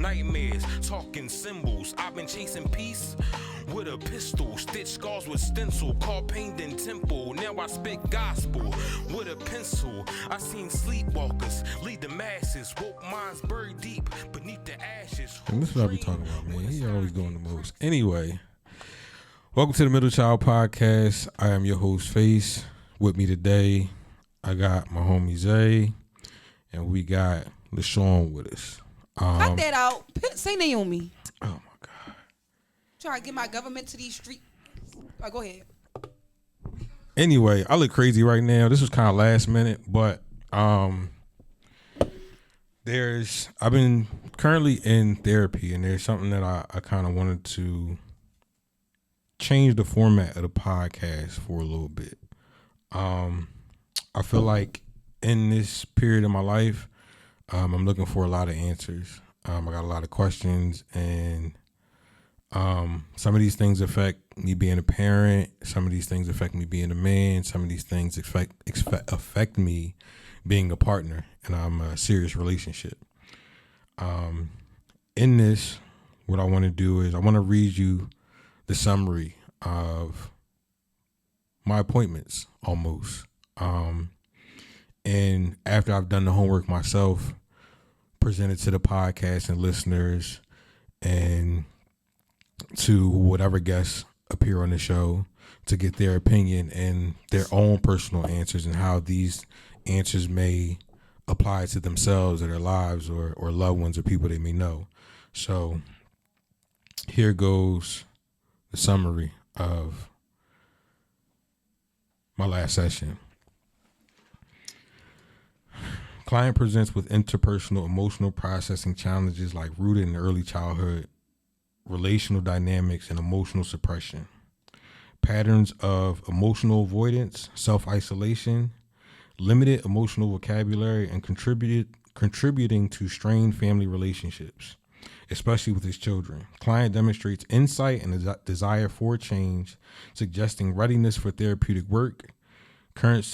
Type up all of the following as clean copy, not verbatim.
nightmares, talking symbols. I've been chasing peace with a pistol, stitch scars with stencil, called pained in temple. Now I spit gospel with a pencil. I seen sleepwalkers lead the masses, woke minds buried deep beneath the ashes. And this is what I be talking about, man. He always doing the most. Anyway, welcome to the Middle Child Podcast. I am your host, Face. With me today, I got my homie Zay, and we got LaShawn with us. Cut that out. Say Naomi. Oh my God. Try to get my government to these streets. Right, go ahead. Anyway, I look crazy right now. This was kind of last minute, but I've been currently in therapy, and there's something that I kind of wanted to change the format of the podcast for a little bit. I feel like in this period of my life, I'm looking for a lot of answers. I got a lot of questions, and some of these things affect me being a parent. Some of these things affect me being a man. Some of these things affect me being a partner, and I'm a serious relationship. In this, what I want to do is I want to read you the summary of my appointments almost. And after I've done the homework myself, presented to the podcast and listeners and to whatever guests appear on the show to get their opinion and their own personal answers and how these answers may apply to themselves or their lives or loved ones or people they may know. So here goes the summary of my last session. Client presents with interpersonal emotional processing challenges like rooted in early childhood, relational dynamics, and emotional suppression. Patterns of emotional avoidance, self-isolation, limited emotional vocabulary, and contributing to strained family relationships, especially with his children. Client demonstrates insight and a desire for change, suggesting readiness for therapeutic work. Current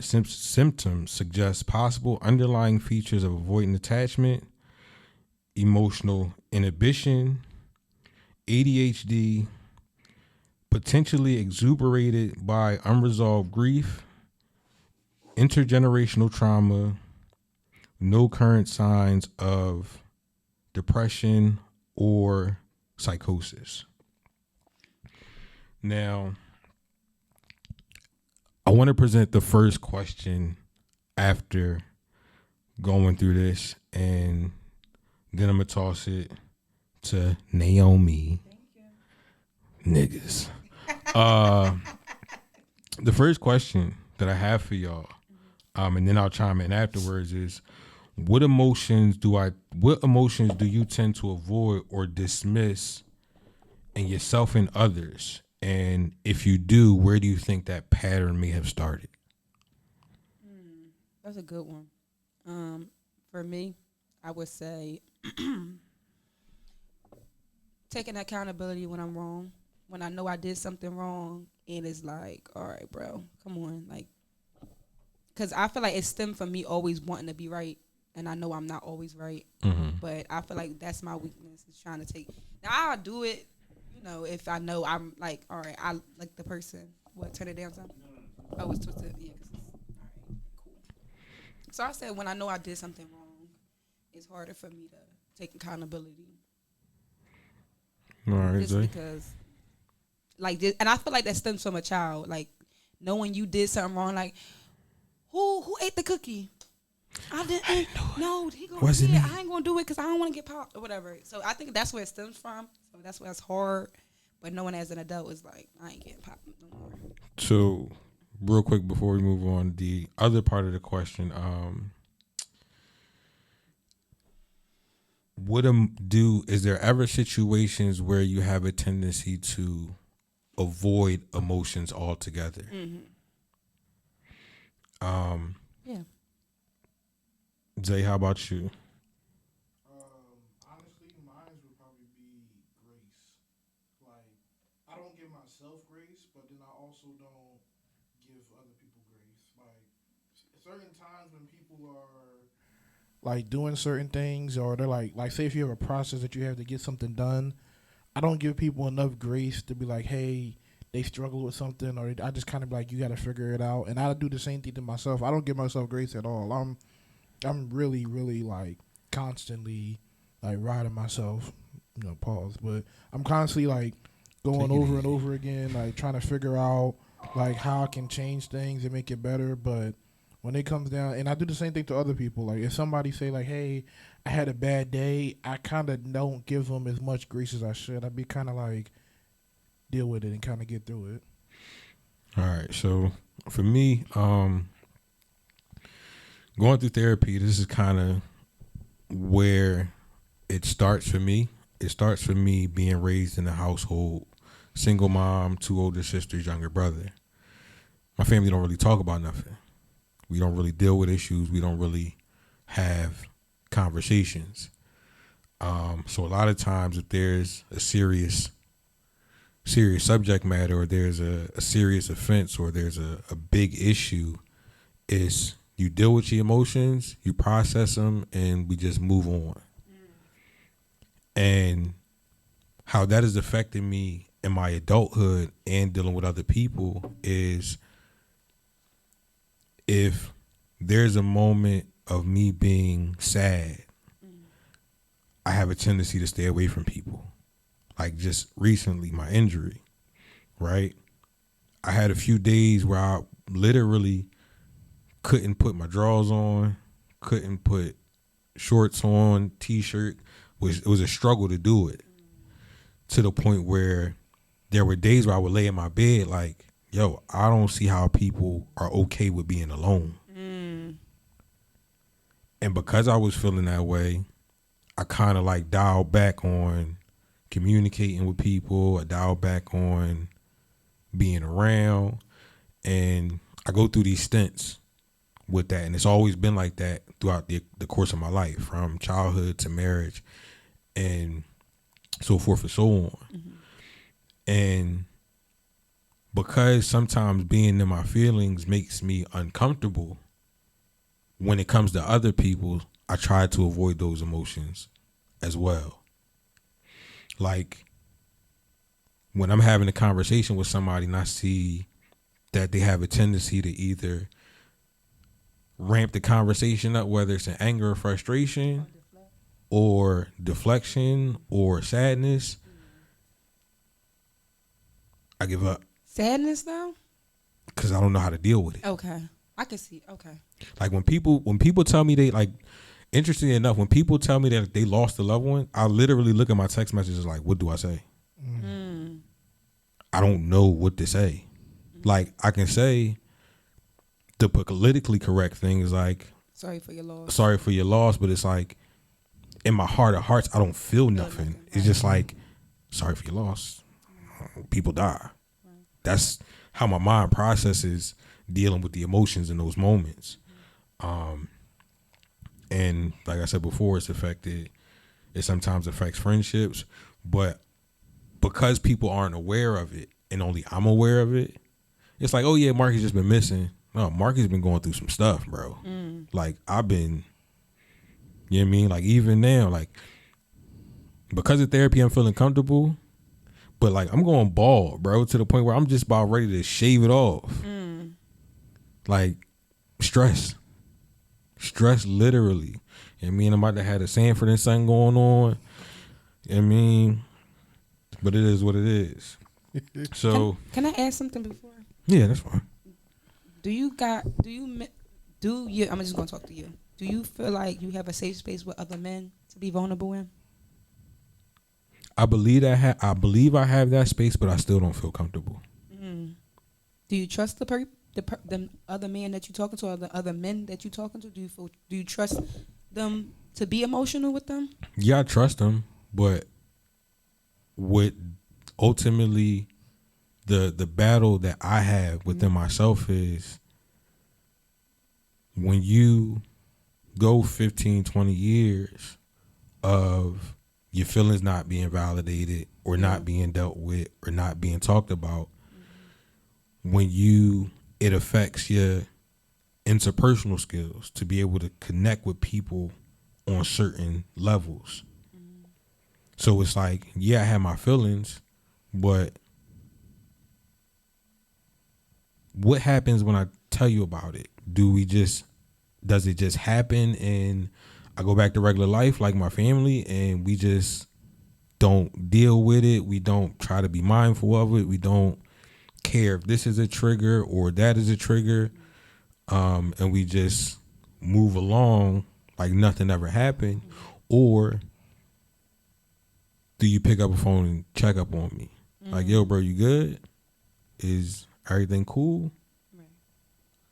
symptoms suggest possible underlying features of avoidant attachment, emotional inhibition, ADHD, potentially exuberated by unresolved grief, intergenerational trauma, no current signs of depression or psychosis. Now, I want to present the first question after going through this, and then I'm going to toss it to Naomi. Niggas. The first question that I have for y'all, and then I'll chime in afterwards, is what emotions do you tend to avoid or dismiss in yourself and others? And if you do, where do you think that pattern may have started? That's a good one. For me, I would say taking accountability when I'm wrong. When I know I did something wrong, and it's like, all right, bro, come on. Like, because I feel like it stemmed from me always wanting to be right, and I know I'm not always right. Mm-hmm. But I feel like that's my weakness, is trying to take. Now, I'll do it. If I know I'm like, all right, I like the person. What, turn it down some? Oh, it's twisted. Yeah, because it's, all right, cool. So I said when I know I did something wrong, it's harder for me to take accountability. All right, just Zay. Because, like, and I feel like that stems from a child. Like, knowing you did something wrong, like, who ate the cookie? I didn't. No, he gonna Wasn't do it. me. I ain't gonna do it because I don't want to get popped or whatever. So I think that's where it stems from. So that's why it's hard. But knowing as an adult is like, I ain't getting popped no more. So, real quick before we move on, the other part of the question, is there ever situations where you have a tendency to avoid emotions altogether? Mm-hmm. Yeah. Zay, how about you? Honestly, mine would probably be grace. Like, I don't give myself grace, but then I also don't give other people grace. Like, certain times when people are like doing certain things, or they're like say if you have a process that you have to get something done, I don't give people enough grace to be like, hey, they struggle with something, or I just kind of like, you got to figure it out. And I do the same thing to myself. I don't give myself grace at all. I'm really, really like constantly like riding myself, pause, but I'm constantly like going over and over again, like trying to figure out like how I can change things and make it better. But when it comes down, and I do the same thing to other people, like if somebody say like, hey, I had a bad day, I kind of don't give them as much grace as I should. I'd be kind of like, deal with it and kind of get through it. All right. So for me, going through therapy, this is kind of where it starts for me. It starts for me being raised in a household, single mom, 2 older sisters, younger brother. My family don't really talk about nothing. We don't really deal with issues. We don't really have conversations. So a lot of times if there's a serious subject matter, or there's a serious offense, or there's a big issue, is you deal with your emotions, you process them, and we just move on. And how that has affected me in my adulthood and dealing with other people is, if there's a moment of me being sad, I have a tendency to stay away from people. Like just recently, my injury, right? I had a few days where I literally couldn't put my drawers on, couldn't put shorts on, t-shirt. It was a struggle to do it, to the point where there were days where I would lay in my bed like, yo, I don't see how people are okay with being alone. And because I was feeling that way, I kind of like dialed back on communicating with people. I dialed back on being around. And I go through these stints with that. And it's always been like that throughout the course of my life, from childhood to marriage and so forth and so on. And because sometimes being in my feelings makes me uncomfortable, when it comes to other people, I try to avoid those emotions as well. Like when I'm having a conversation with somebody and I see that they have a tendency to either ramp the conversation up, whether it's in anger or frustration or deflection or sadness, I give up. Sadness though? Because I don't know how to deal with it. Okay. I can see. Okay. Like when people tell me they, like, interestingly enough, when people tell me that they lost a loved one, I literally look at my text messages like, what do I say? I don't know what to say. Like, I can say the politically correct thing is like, sorry for your loss, but it's like, in my heart of hearts, I don't feel nothing. It's just like, sorry for your loss. People die. That's how my mind processes dealing with the emotions in those moments. And like I said before, it sometimes affects friendships, but because people aren't aware of it and only I'm aware of it, it's like, oh yeah, Mark has just been missing. No, Mark has been going through some stuff, bro. Like I've been, you know what I mean? Like even now, like because of therapy, I'm feeling comfortable, but like I'm going bald, bro, to the point where I'm just about ready to shave it off. Like stress literally. You know what I mean? I'm about to have a Sanford and Son going on. You know what I mean? But it is what it is. So can I ask something before? Yeah, that's fine. I'm just gonna talk to you. Do you feel like you have a safe space with other men to be vulnerable in? I believe I have that space, but I still don't feel comfortable. Do you trust the other man that you're talking to, or the other men that you're talking to? Do you trust them to be emotional with them? Yeah, I trust them, but what ultimately the battle that I have within myself is when you go 15, 20 years of your feelings not being validated or not being dealt with or not being talked about, when it affects your interpersonal skills to be able to connect with people on certain levels. So it's like, yeah, I have my feelings, but what happens when I tell you about it? Does it just happen and I go back to regular life like my family and we just don't deal with it? We don't try to be mindful of it. We don't care if this is a trigger or that is a trigger. And we just move along like nothing ever happened. Or do you pick up a phone and check up on me? Like, yo, bro, you good? Is everything cool? Right.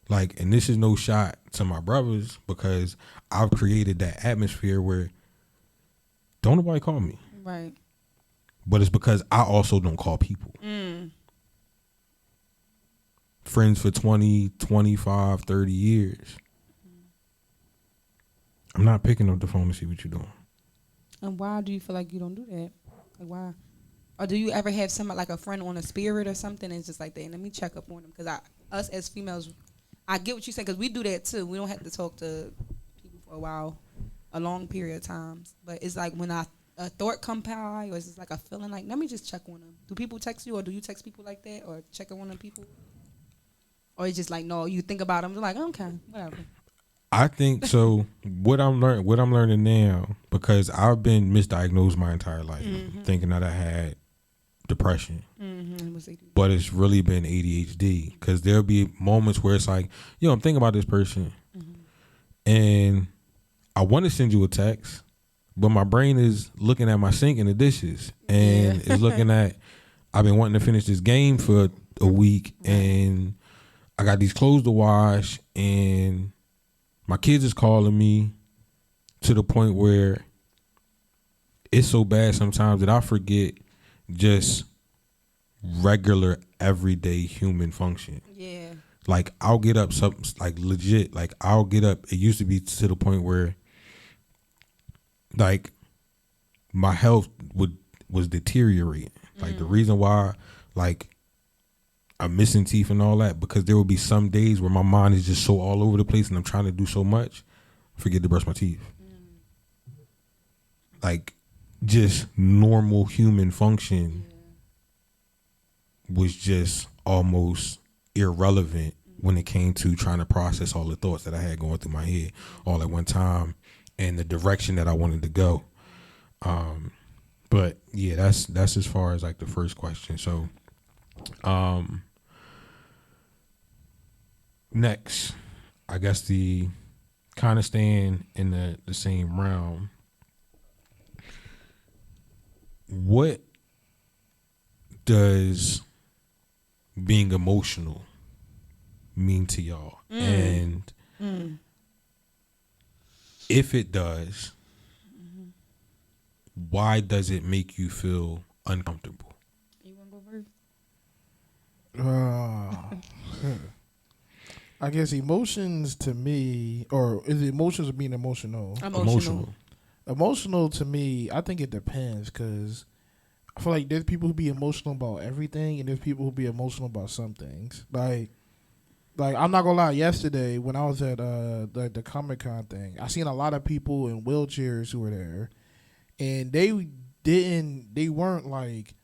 Like, and this is no shot to my brothers because I've created that atmosphere where don't nobody call me. Right. But it's because I also don't call people. Friends for 20, 25, 30 years. I'm not picking up the phone to see what you're doing. And why do you feel like you don't do that? Like, why? Or do you ever have somebody like a friend on a spirit or something and it's just like, that, let me check up on them? Because us as females, I get what you're saying because we do that too. We don't have to talk to people for a while, a long period of times. But it's like when a thought come by or it's just like a feeling like, let me just check on them. Do people text you or do you text people like that or check on them people? Or it's just like, no, you think about them, you're like, okay, whatever. I think so. What I'm learning now, because I've been misdiagnosed my entire life, thinking that I had depression, but it's really been ADHD. Because there'll be moments where it's like, yo, I'm thinking about this person, and I want to send you a text, but my brain is looking at my sink and the dishes, and is looking at. I've been wanting to finish this game for a week, and I got these clothes to wash, and my kids is calling me to the point where it's so bad sometimes that I forget just regular everyday human function. Yeah. Like I'll get up something like legit. Like I'll get up. It used to be to the point where like my health was deteriorating. Like the reason why like I'm missing teeth and all that, because there will be some days where my mind is just so all over the place and I'm trying to do so much, I forget to brush my teeth. Like, just normal human function was just almost irrelevant when it came to trying to process all the thoughts that I had going through my head all at one time and the direction that I wanted to go. But yeah, that's as far as like the first question. So, next, I guess the kind of staying in the same realm. What does being emotional mean to y'all? And if it does, why does it make you feel uncomfortable? You want to go first? I guess emotions to me, or is it emotions or being emotional? Emotional to me, I think it depends because I feel like there's people who be emotional about everything and there's people who be emotional about some things. Like I'm not gonna lie, yesterday when I was at the Comic-Con thing, I seen a lot of people in wheelchairs who were there and they weren't like,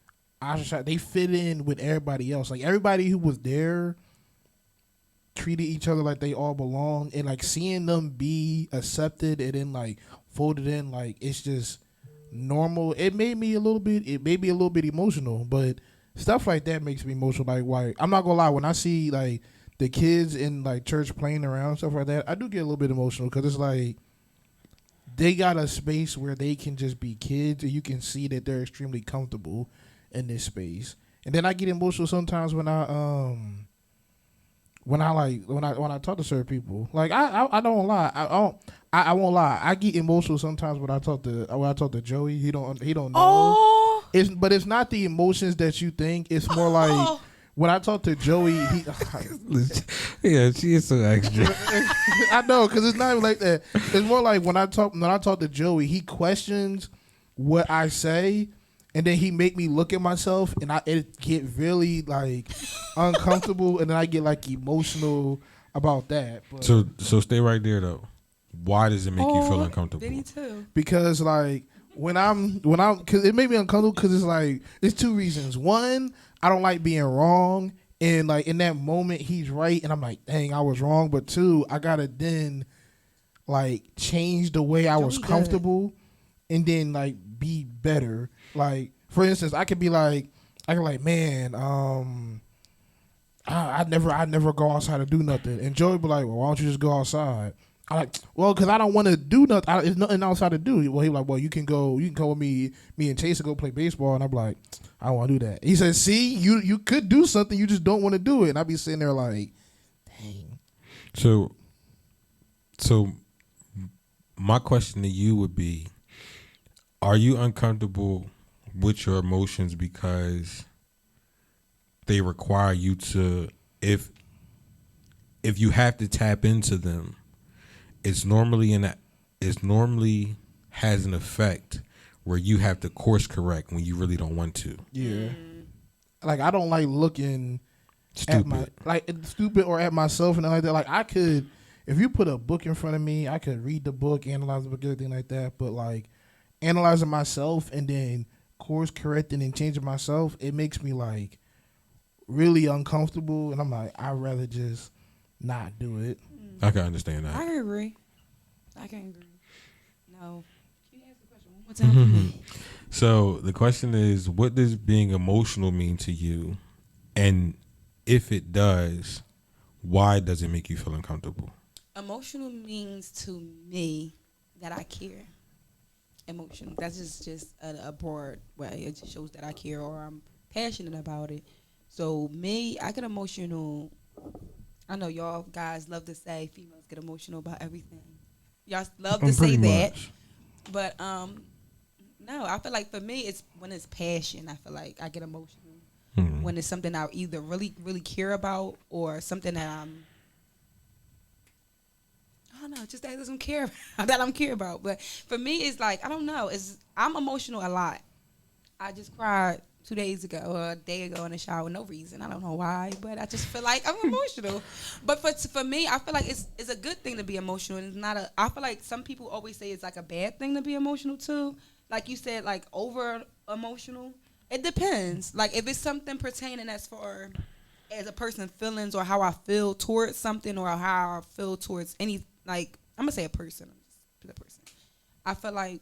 they fit in with everybody else. Like everybody who was there treated each other like they all belong, and like seeing them be accepted and then like folded in, like it's just normal. It made me a little bit emotional, but stuff like that makes me emotional. Like why I'm not gonna lie, when I see like the kids in like church playing around stuff like that, I do get a little bit emotional because it's like they got a space where they can just be kids and you can see that they're extremely comfortable in this space. And then I get emotional sometimes when I talk to certain people. Like I don't lie. I won't lie. I get emotional sometimes when I talk to Joey. He don't know. Oh. It's not the emotions that you think. It's more like when I talk to Joey, yeah, she is so extra. I know, because it's not even like that. It's more like when I talk to Joey, he questions what I say. And then he make me look at myself, and it get really like uncomfortable, and then I get like emotional about that. But so stay right there though. Why does it make you feel uncomfortable? Did he too? Because like when I'm because it made me uncomfortable because it's like there's two reasons. One, I don't like being wrong, and like in that moment he's right, and I'm like, dang, I was wrong. But two, I gotta then like change the way I was comfortable, and then like be better. Like for instance, I could like, man, I never go outside to do nothing. And Joey be like, well, why don't you just go outside? I like, well, because I don't want to do nothing. There's nothing outside to do. Well, he like, well, you can go with me and Chase to go play baseball. And I'm like, I don't want to do that. He said, see, you could do something, you just don't want to do it. And I be sitting there like, dang. So my question to you would be, are you uncomfortable with your emotions because they require you to, if you have to tap into them, it's normally has an effect where you have to course correct when you really don't want to. Yeah. Like I don't like looking stupid. Stupid or at myself and like that. Like I could, if you put a book in front of me, I could read the book, analyze the book, everything like that. But like analyzing myself and then course correcting and changing myself, it makes me like really uncomfortable, and I'm like, I'd rather just not do it. I can understand that. I can agree. No. Can you ask the question one more time for me? So the question is, what does being emotional mean to you? And if it does, why does it make you feel uncomfortable? Emotional means to me that I care. Emotional. That's just a broad way. It just shows that I care or I'm passionate about it. So me, I get emotional. I know y'all guys love to say females get emotional about everything. Y'all love to say that. But no, I feel like for me, it's when it's passion. I feel like I get emotional when it's something I either really, really care about or something that I don't know, just that I don't care about, that I'm care about. But for me, it's like I don't know. I'm emotional a lot. I just cried 2 days ago or a day ago in the shower, no reason. I don't know why, but I just feel like I'm emotional. But for me, I feel like it's a good thing to be emotional. And it's not I feel like some people always say it's like a bad thing to be emotional too. Like you said, like over emotional. It depends. Like if it's something pertaining as far as a person's feelings or how I feel towards something or how I feel towards any, like I'm gonna say a person. I feel like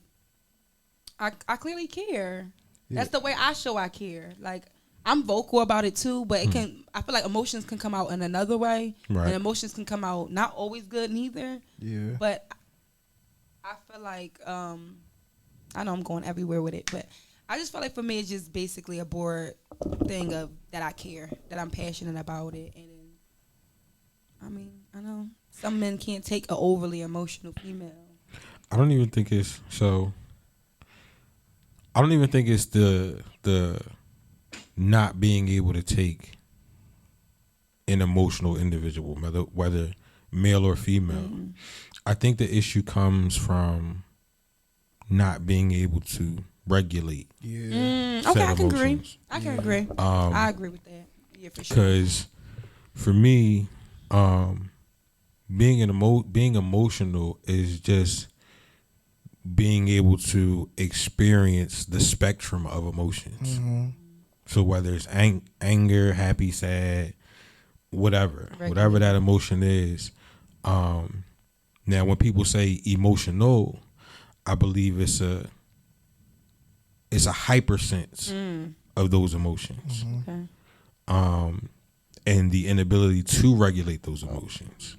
I clearly care. Yeah. That's the way I show I care. Like I'm vocal about it too, but it can. I feel like emotions can come out in another way, right. And emotions can come out not always good neither. Yeah. But I feel like I know I'm going everywhere with it, but I just feel like for me it's just basically a broad thing of that I care, that I'm passionate about it, and I mean I know some men can't take an overly emotional female. I don't even think it's so. I don't even think it's the not being able to take an emotional individual, whether male or female. Mm-hmm. I think the issue comes from not being able to regulate. Yeah. Okay, I can agree. I can agree. I agree with that. Yeah, for sure. Because for me, being emotional is just being able to experience the spectrum of emotions. Mm-hmm. So whether it's anger, happy, sad, whatever that emotion is. Now, when people say emotional, I believe it's a hypersense of those emotions, and the inability to regulate those emotions.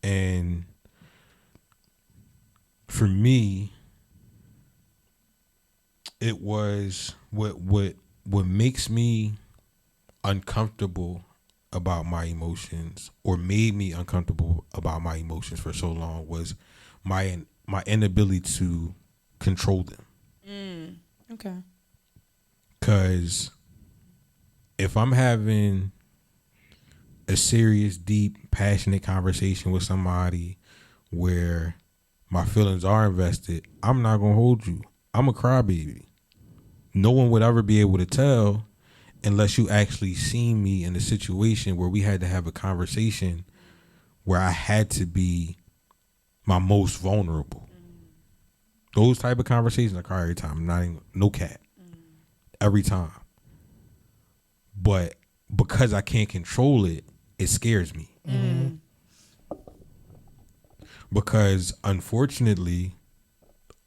And for me, it was what makes me uncomfortable about my emotions, or made me uncomfortable about my emotions for so long, was my inability to control them. Okay. Because if I'm having a serious, deep, passionate conversation with somebody where my feelings are invested, I'm not going to hold you. I'm a crybaby. No one would ever be able to tell unless you actually seen me in a situation where we had to have a conversation where I had to be my most vulnerable. Those type of conversations I cry every time. Not even, no cap. Every time. But because I can't control it, it scares me. Because unfortunately,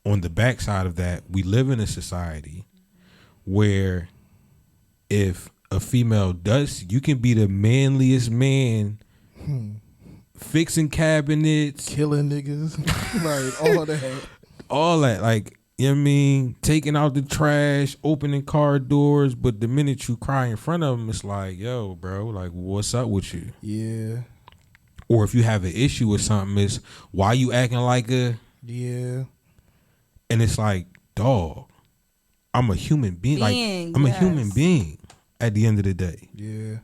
on the backside of that, we live in a society where if a female does, you can be the manliest man, fixing cabinets, killing niggas, like all that, like, you know what I mean, taking out the trash, opening car doors, but the minute you cry in front of them, it's like, yo, bro, like, what's up with you? Yeah. Or if you have an issue with something, it's why you acting like a yeah. And it's like, dog, I'm a human being. Like, I'm a human being at the end of the day. Yeah.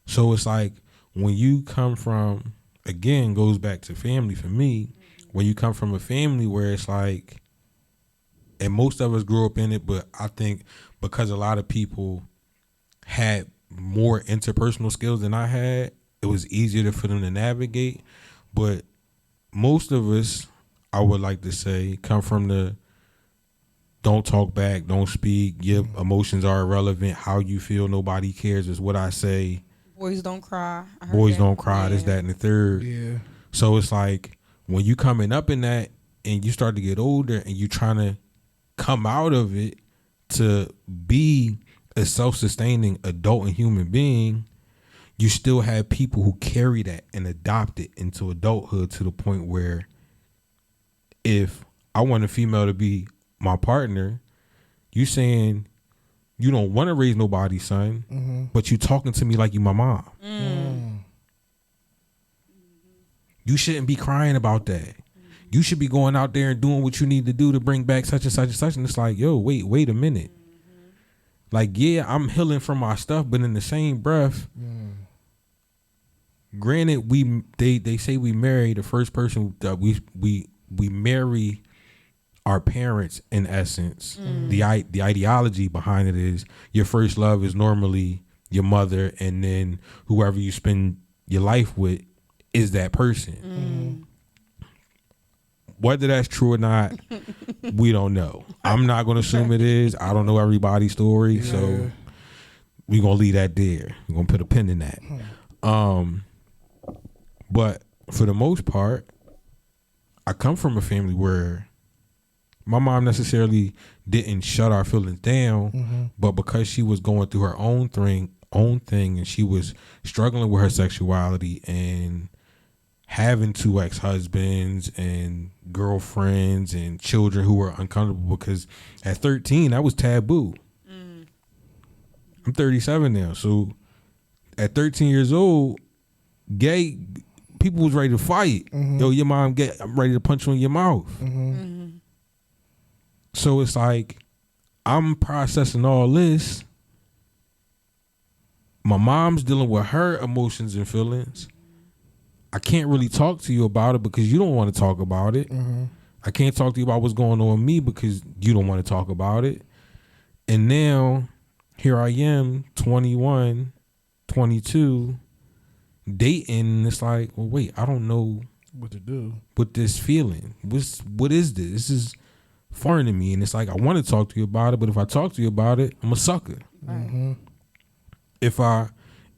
So it's like when you come from, again, goes back to family for me, when you come from a family where it's like, and most of us grew up in it, but I think because a lot of people had more interpersonal skills than I had, it was easier for them to navigate. But most of us, I would like to say, come from the don't talk back, don't speak, your emotions are irrelevant, how you feel, nobody cares is what I say. Boys don't cry. Boys don't cry, this, that, and the third. Yeah. So it's like when you coming up in that and you start to get older and you trying to come out of it to be a self-sustaining adult and human being, you still have people who carry that and adopt it into adulthood to the point where if I want a female to be my partner, you saying you don't want to raise nobody's son, but you talking to me like you my mom. You shouldn't be crying about that. You should be going out there and doing what you need to do to bring back such and such and such. And it's like, yo, wait a minute. Like, yeah, I'm healing from my stuff, but in the same breath, granted, they say we marry the first person that we marry our parents in essence. The ideology behind it is your first love is normally your mother, and then whoever you spend your life with is that person. Whether that's true or not, we don't know. I'm not going to assume it is. I don't know everybody's story, so we're going to leave that there. We're going to put a pin in that. But for the most part, I come from a family where my mom necessarily didn't shut our feelings down, but because she was going through her own thing, and she was struggling with her sexuality and having 2 ex-husbands and girlfriends and children who were uncomfortable, because at 13 that was taboo. I'm 37 now, so at 13 years old, gay people was ready to fight. Yo, your mom I'm ready to punch you in your mouth. So it's like I'm processing all this. My mom's dealing with her emotions and feelings. I can't really talk to you about it because you don't want to talk about it. I can't talk to you about what's going on with me because you don't want to talk about it. And now here I am, 21, 22, dating, and it's like, well, wait, I don't know what to do with this feeling. What is this? This is foreign to me. And it's like, I want to talk to you about it, but if I talk to you about it, I'm a sucker. If I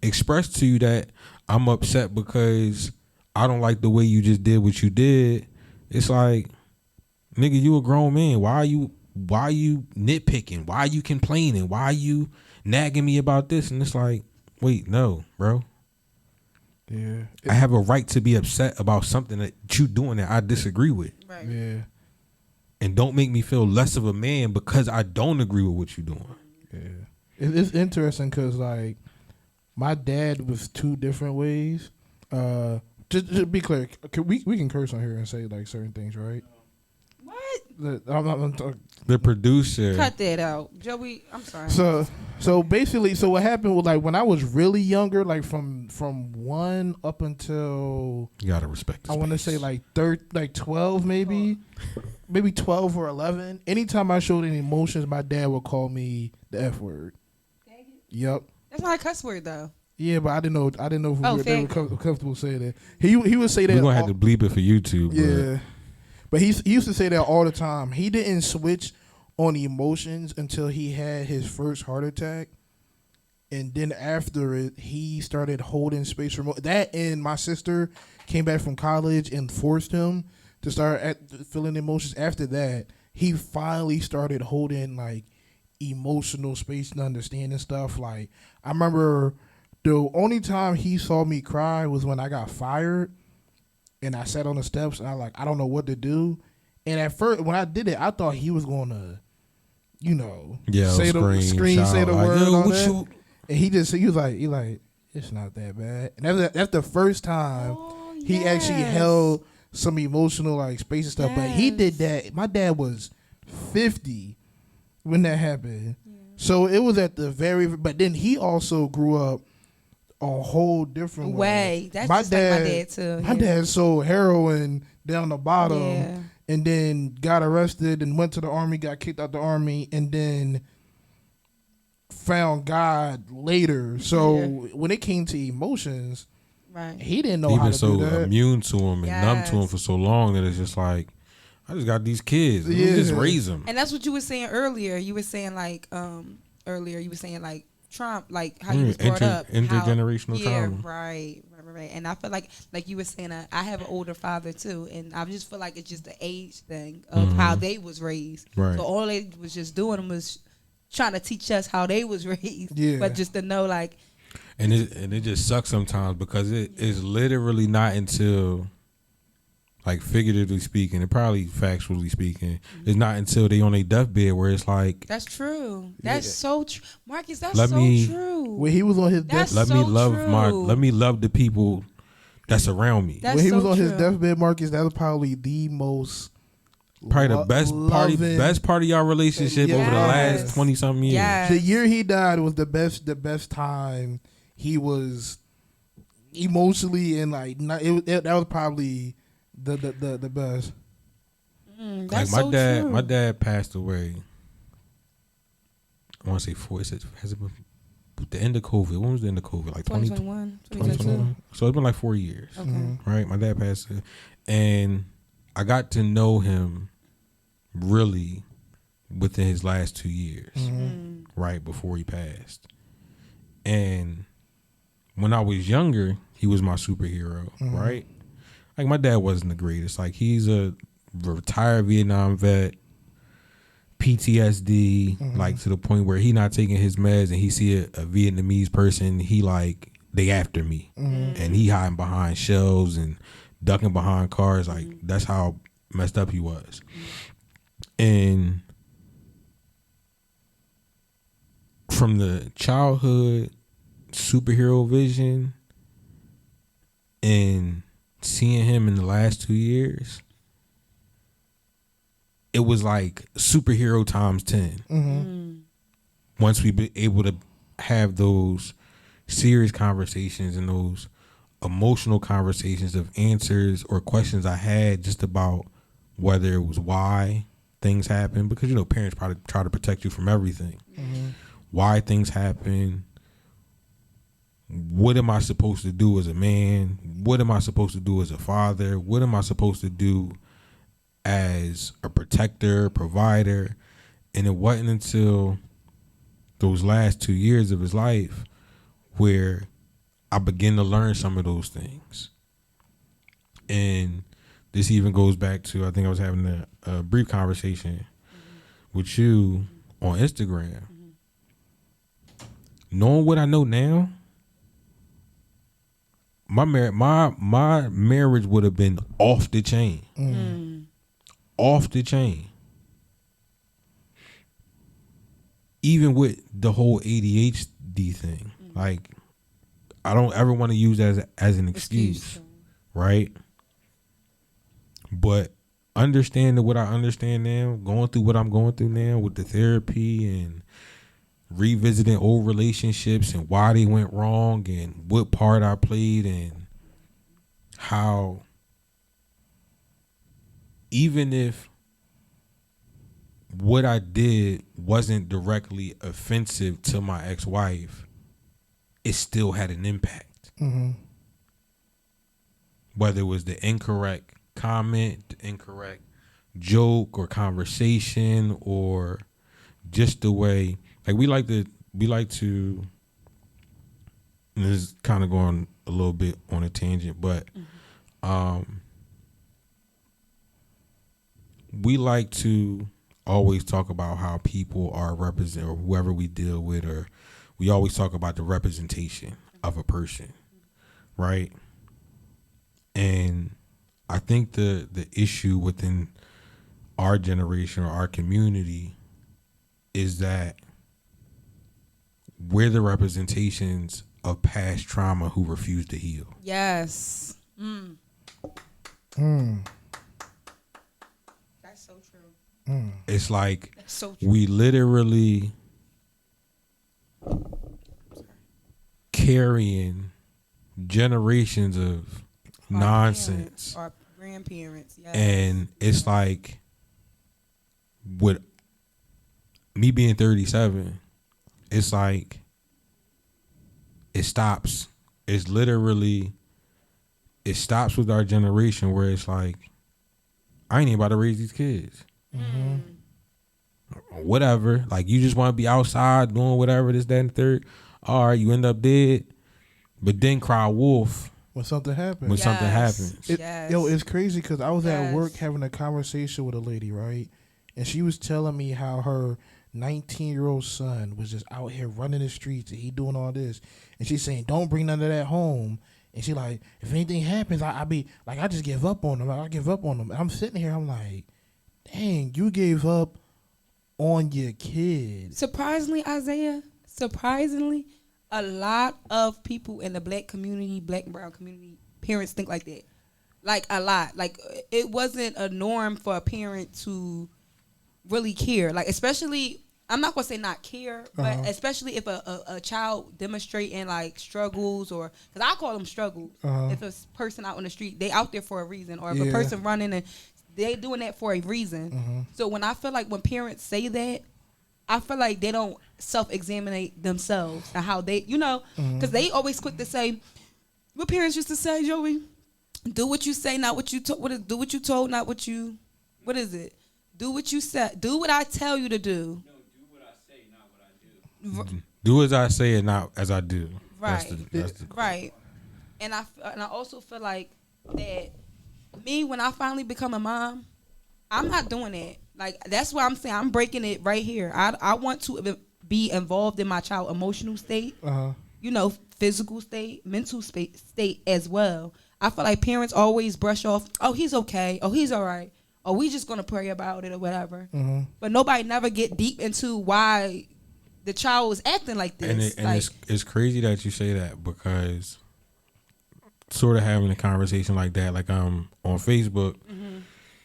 express to you that I'm upset because I don't like the way you just did what you did, it's like, nigga, you a grown man. Why are you nitpicking? Why are you complaining? Why are you nagging me about this? And it's like, wait, no, bro. Yeah. I have a right to be upset about something that you doing that I disagree with. Right. Yeah. And don't make me feel less of a man because I don't agree with what you're doing. Yeah. It's interesting because, like, my dad was 2 different ways. Just be clear, we can curse on here and say, like, certain things, right? What? I'm talking. The producer. Cut that out, Joey. I'm sorry. So basically, what happened was, like, when I was really younger, like from 1 up until, You gotta respect the I want to space. say like 12 maybe 12 or 11. Anytime I showed any emotions, my dad would call me the F word. Dang it. Yep. That's not a cuss word though. Yeah, but I didn't know if they were fair. comfortable saying that. He would say that. We're gonna have to bleep it for YouTube. Yeah, but he used to say that all the time. He didn't switch on emotions until he had his first heart attack, and then after it, he started holding space for that. And my sister came back from college and forced him to start feeling emotions. After that, he finally started holding like emotional space and understanding stuff. Like I remember the only time he saw me cry was when I got fired and I sat on the steps and I don't know what to do. And at first when I did it, I thought he was gonna, say the word, all that. And he was like, it's not that bad. And that's the first time he actually held some emotional like space and stuff. But he did that. My dad was 50 when that happened. Yeah. So it was at the but then he also grew up a whole different way. That's my dad too. My dad sold heroin down the bottom and then got arrested and went to the army, got kicked out the army, and then found God later. So when it came to emotions, he didn't know how to do that. He been so immune to him and numb to him for so long that it's just like, I just got these kids. Let me just raise them. And that's what you were saying earlier. You were saying like Trump, like how you was brought up, intergenerational trauma. Right. And I feel like you were saying, I have an older father too, and I just feel like it's just the age thing of how they was raised. Right. So all they was just doing was trying to teach us how they was raised. Yeah. But just to know like. And it just sucks sometimes because it is literally not until, like figuratively speaking, and probably factually speaking, it's not until they on their deathbed where it's like. That's true. That's so true, Marcus. That's true. When he was on his deathbed, let me love the people that's around me. When he was on his deathbed, Marcus, that was probably the most. Probably the best part of y'all relationship over the last 20 something years. Yes. The year he died was the best time he was emotionally and like that was probably the best. That's true. My dad passed away. I want to say has it been the end of COVID? When was the end of COVID? Like 2021, 2022. So it's been like 4 years. Okay. Right? My dad passed away. And I got to know him really within his last 2 years. Right before he passed. And when I was younger, he was my superhero, right? Like my dad wasn't the greatest. Like he's a retired Vietnam vet, PTSD, like to the point where he not taking his meds and he see a Vietnamese person, he like they after me, and he hiding behind shelves and ducking behind cars. Like that's how messed up he was. And from the childhood superhero vision and seeing him in the last 2 years, it was like superhero times 10. Once we be able to have those serious conversations and those emotional conversations of answers or questions I had just about whether it was why things happen, because parents probably try to protect you from everything. Why things happen. What am I supposed to do as a man? What am I supposed to do as a father? What am I supposed to do as a protector, provider? And it wasn't until those last 2 years of his life where I began to learn some of those things. And this even goes back to, I think I was having a brief conversation with you on Instagram. Knowing what I know now, my marriage would have been off the chain. Off the chain. Even with the whole ADHD thing. Like, I don't ever want to use that as an excuse. Right? But understanding what I understand now, going through what I'm going through now with the therapy and revisiting old relationships and why they went wrong and what part I played and how even if what I did wasn't directly offensive to my ex-wife, it still had an impact. Mm-hmm. Whether it was the incorrect comment, the incorrect joke or conversation, or just the way, like we like to, and this is kind of going a little bit on a tangent, but we like to always talk about how people are represent, or whoever we deal with, or we always talk about the representation of a person, right? And I think the issue within our generation or our community is that we're the representations of past trauma who refuse to heal. Yes. That's so true. It's like That's so true. we literally carrying generations of Our nonsense. parents, our grandparents, yes. And it's like, with me being 37, it's like it stops. It's literally, it stops with our generation where it's like, I ain't even about to raise these kids. Whatever. Like, you just want to be outside doing whatever, this, that, and the third. All right, you end up dead. But then cry wolf When something happens. when something happens. Yo, it's crazy because I was at Yes. work having a conversation with a lady, right? And she was telling me how her 19-year-old son was just out here running the streets and he doing all this. And she's saying, don't bring none of that home. And she like, if anything happens, I be like, I just give up on them. I give up on them. And I'm sitting here, I'm like, dang, you gave up on your kids. Surprisingly, Isaiah, a lot of people in the black community, black and brown community, parents think like that. Like, a lot. Like, it wasn't a norm for a parent to really care. Like, especially, I'm not going to say not care, but especially if a child demonstrating, like, struggles, or, because I call them struggles. If a person out on the street, they out there for a reason. Or if a person running, and they doing that for a reason. So when I feel like when parents say that, I feel like they don't self-examine themselves and how they, you know, because they always quick to say, what parents used to say, Joey, do what you say, not what you told. Do what you told, not what you, what is it? Do what you said. Do what I tell you to do. No, do what I say, not what I do. Do as I say and not as I do. Right. That's the Right. And I also feel like that me, when I finally become a mom, I'm not doing that. Like, that's why I'm saying I'm breaking it right here. I want to be involved in my child's emotional state, you know, physical state, mental state as well. I feel like parents always brush off, oh, he's okay. Oh, he's all right. Oh, we just going to pray about it or whatever. But nobody never get deep into why the child was acting like this. And it's crazy that you say that, because sort of having a conversation like that, like on Facebook,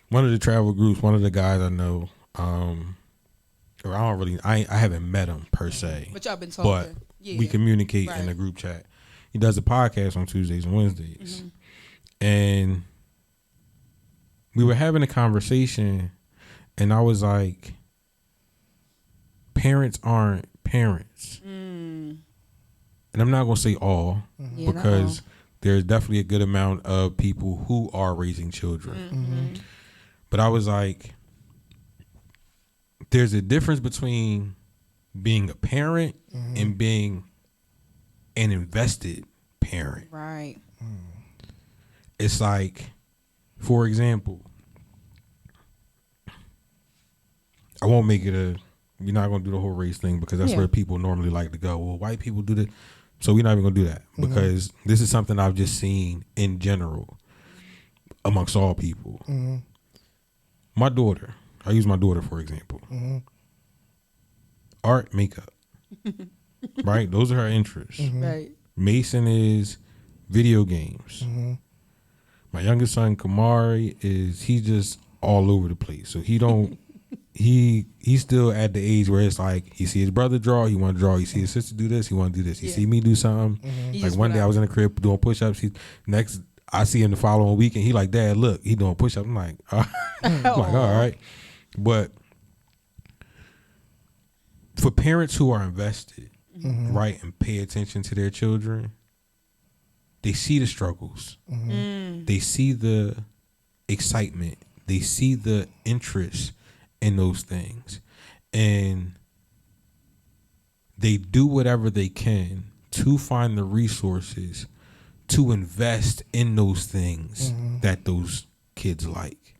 one of the travel groups, one of the guys I know, or I haven't met him per se, but y'all been talking. but Yeah. we communicate Right. in the group chat. He does a podcast on Tuesdays and Wednesdays, and we were having a conversation, and I was like, parents aren't parents. And I'm not going to say all, Yeah, because there's definitely a good amount of people who are raising children. But I was like, there's a difference between being a parent and being an invested parent. Right. It's like, for example, I won't make it we're not going to do the whole race thing, because that's where people normally like to go. Well, white people do this. So we're not even going to do that, because this is something I've just seen in general amongst all people. My daughter, I use my daughter for example. Art, makeup, right? Those are her interests. Right. Mason is video games. My youngest son, Kamari, he's just all over the place. So he don't, he's still at the age where it's like, he see his brother draw, he want to draw. He see his sister do this, he want to do this. He see me do something. He Like just one put day I out. was in the crib doing push-ups. Next, I see him the following week, and he like, Dad, look, he doing push-ups. I'm like, I'm like, all right. But for parents who are invested, right, and pay attention to their children, they see the struggles. They see the excitement. They see the interest in those things. And they do whatever they can to find the resources to invest in those things that those kids like.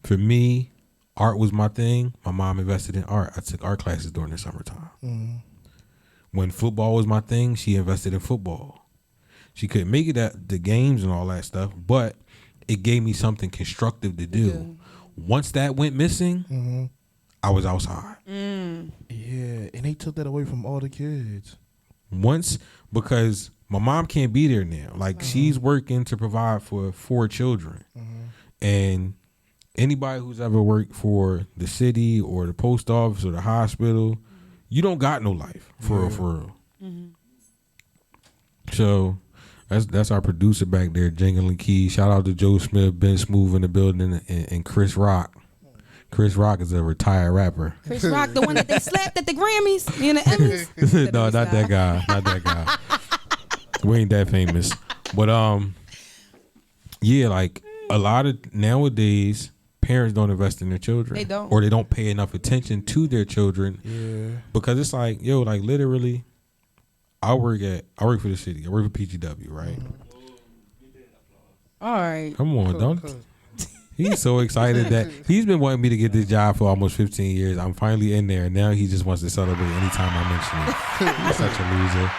For me, art was my thing. My mom invested in art. I took art classes during the summertime. When football was my thing, she invested in football. She couldn't make it at the games and all that stuff, but it gave me something constructive to do. Once that went missing, I was outside. Yeah, and they took that away from all the kids. Because my mom can't be there now. Like, she's working to provide for 4 children. And anybody who's ever worked for the city or the post office or the hospital, you don't got no life, for real. So that's our producer back there, jingling keys. Shout out to Joe Smith, Ben Smooth in the building, and Chris Rock. Chris Rock is a retired rapper. Chris Rock, the one that they slapped at the Grammys and the Emmys. No, not that guy. Not that guy. We ain't that famous. But yeah, like a lot of nowadays, parents don't invest in their children. They don't. Or they don't pay enough attention to their children. Yeah. Because it's like, yo, like literally, I work for the city. I work for PGW, right? All right. Come on, don't. He's so excited that he's been wanting me to get this job for almost 15 years. I'm finally in there, and now he just wants to celebrate anytime I mention it. He's such a loser.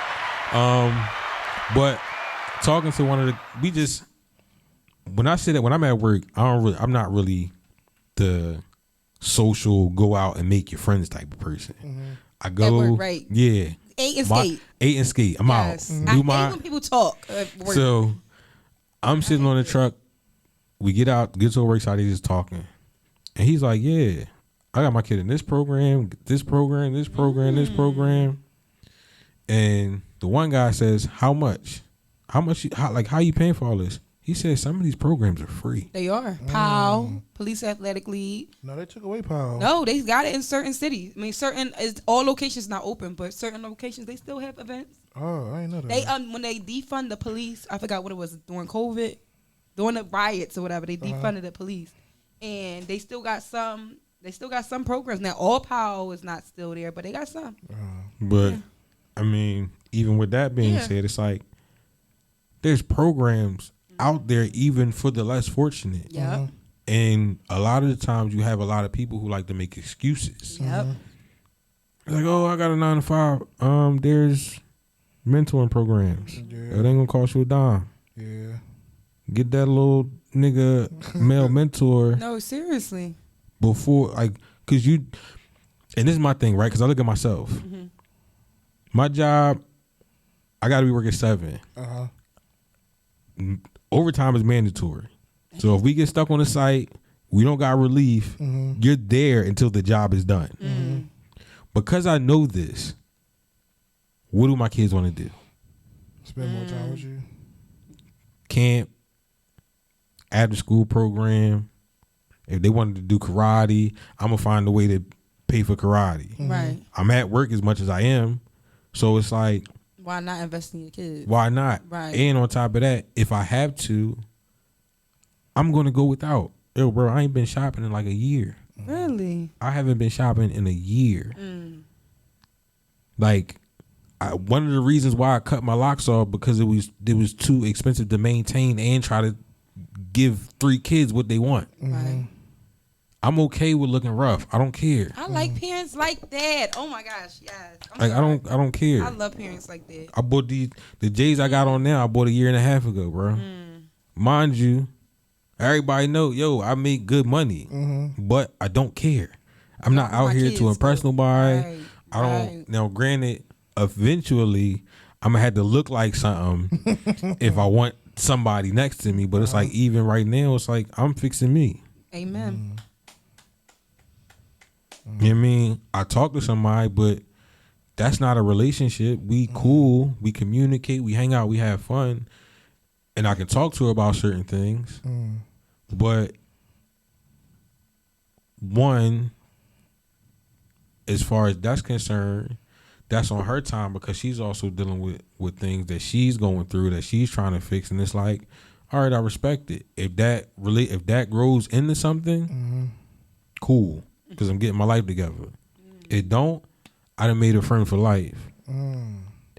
But talking to one of the, when I say that, when I'm at work, I'm not really the social go out and make your friends type of person. I go, at work, right? Yeah. Eat and skate. I'm out. I hate when people talk at work. So I'm sitting on the truck. We get to a work site, he's just talking. And he's like, yeah, I got my kid in this program, this program, this program, this program. And the one guy says, how much? How you paying for all this? He says some of these programs are free. They are. POW, Police Athletic League. No, they took away POW. No, they got it in certain cities. I mean, all locations not open, but certain locations, they still have events. Oh, I ain't know that. They when they defund the police, I forgot what it was, during COVID. During the riots or whatever, they defunded the police, and they still got some. They still got some programs now. All POW is not still there, but they got some. But I mean, even with that being said, it's like there's programs out there even for the less fortunate. Yeah. And a lot of the times, you have a lot of people who like to make excuses. Yep. Like, oh, I got a 9 to 5. There's mentoring programs. Yeah. It ain't gonna cost you a dime. Yeah. Get that little nigga male mentor. No, seriously. Before, like, cause you, and this is my thing, right? Cause I look at myself. My job, I gotta be working 7. Overtime is mandatory. So if we get stuck on the site, we don't got relief. You're there until the job is done. Because I know this, what do my kids want to do? Spend more time with you. Camp, after school program. If they wanted to do karate, I'm gonna find a way to pay for karate. Right. I'm at work as much as I am, so it's like, why not invest in your kids? why not? Right. And on top of that, if I have to, I'm gonna go without. Yo, bro, I ain't been shopping in like a year. Really? I haven't been shopping in a year. Like, one of the reasons why I cut my locks off, because it was too expensive to maintain and try to give 3 kids what they want. Right. I'm okay with looking rough. I don't care. I like parents like that. Oh my gosh, yes. I don't care. I love parents like that. I bought the J's I got on now. I bought a year and a half ago, bro. Mind you, everybody know, yo, I make good money, but I don't care. I'm not out here to impress nobody. Right. I don't. Now, granted, eventually, I'm gonna have to look like something if I want somebody next to me. But it's like, even right now, it's like I'm fixing me. Amen. You know what I mean? I talk to somebody, but that's not a relationship. We cool. We communicate. We hang out. We have fun. And I can talk to her about certain things. But one, as far as that's concerned, that's on her time because she's also dealing with things that she's going through that she's trying to fix, and it's like, all right, I respect it. If that grows into something, cool, because I'm getting my life together. It don't, I done made a friend for life.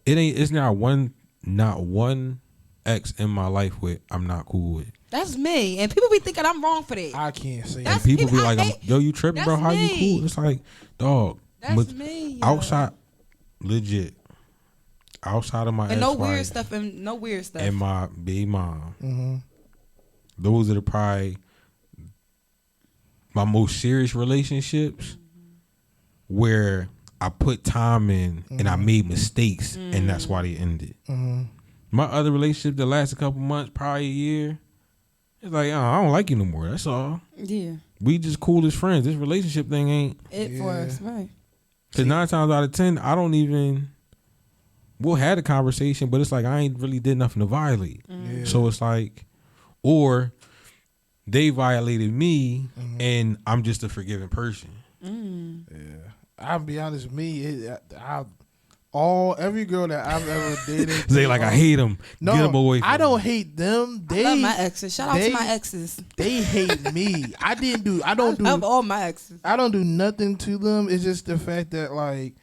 It's not one ex in my life with I'm not cool with. That's me, and people be thinking I'm wrong for that. I can't say That's that. And people be I like, hate- yo, you tripping, bro? that's How me. you cool? It's like, dog. That's me. Yo. Outside of my and no ex-wife weird stuff and no weird stuff. and my big mom, those are probably my most serious relationships where I put time in and I made mistakes, and that's why they ended. My other relationship that lasted a couple months, probably a year, it's like, I don't like you no more. That's all. Yeah, We just cool as friends. This relationship thing ain't. it for us, right? Because 9 times out of 10, I don't even. We'll have a conversation, but it's like I ain't really did nothing to violate. Yeah. So it's like, or they violated me, and I'm just a forgiving person. Yeah, I'll be honest with me. Every girl that I've ever dated, They like, I hate them. No, Get them away from I don't me. hate them. I love my exes. Shout out to my exes. They hate me. I Love all my exes. I don't do nothing to them. It's just the fact that like,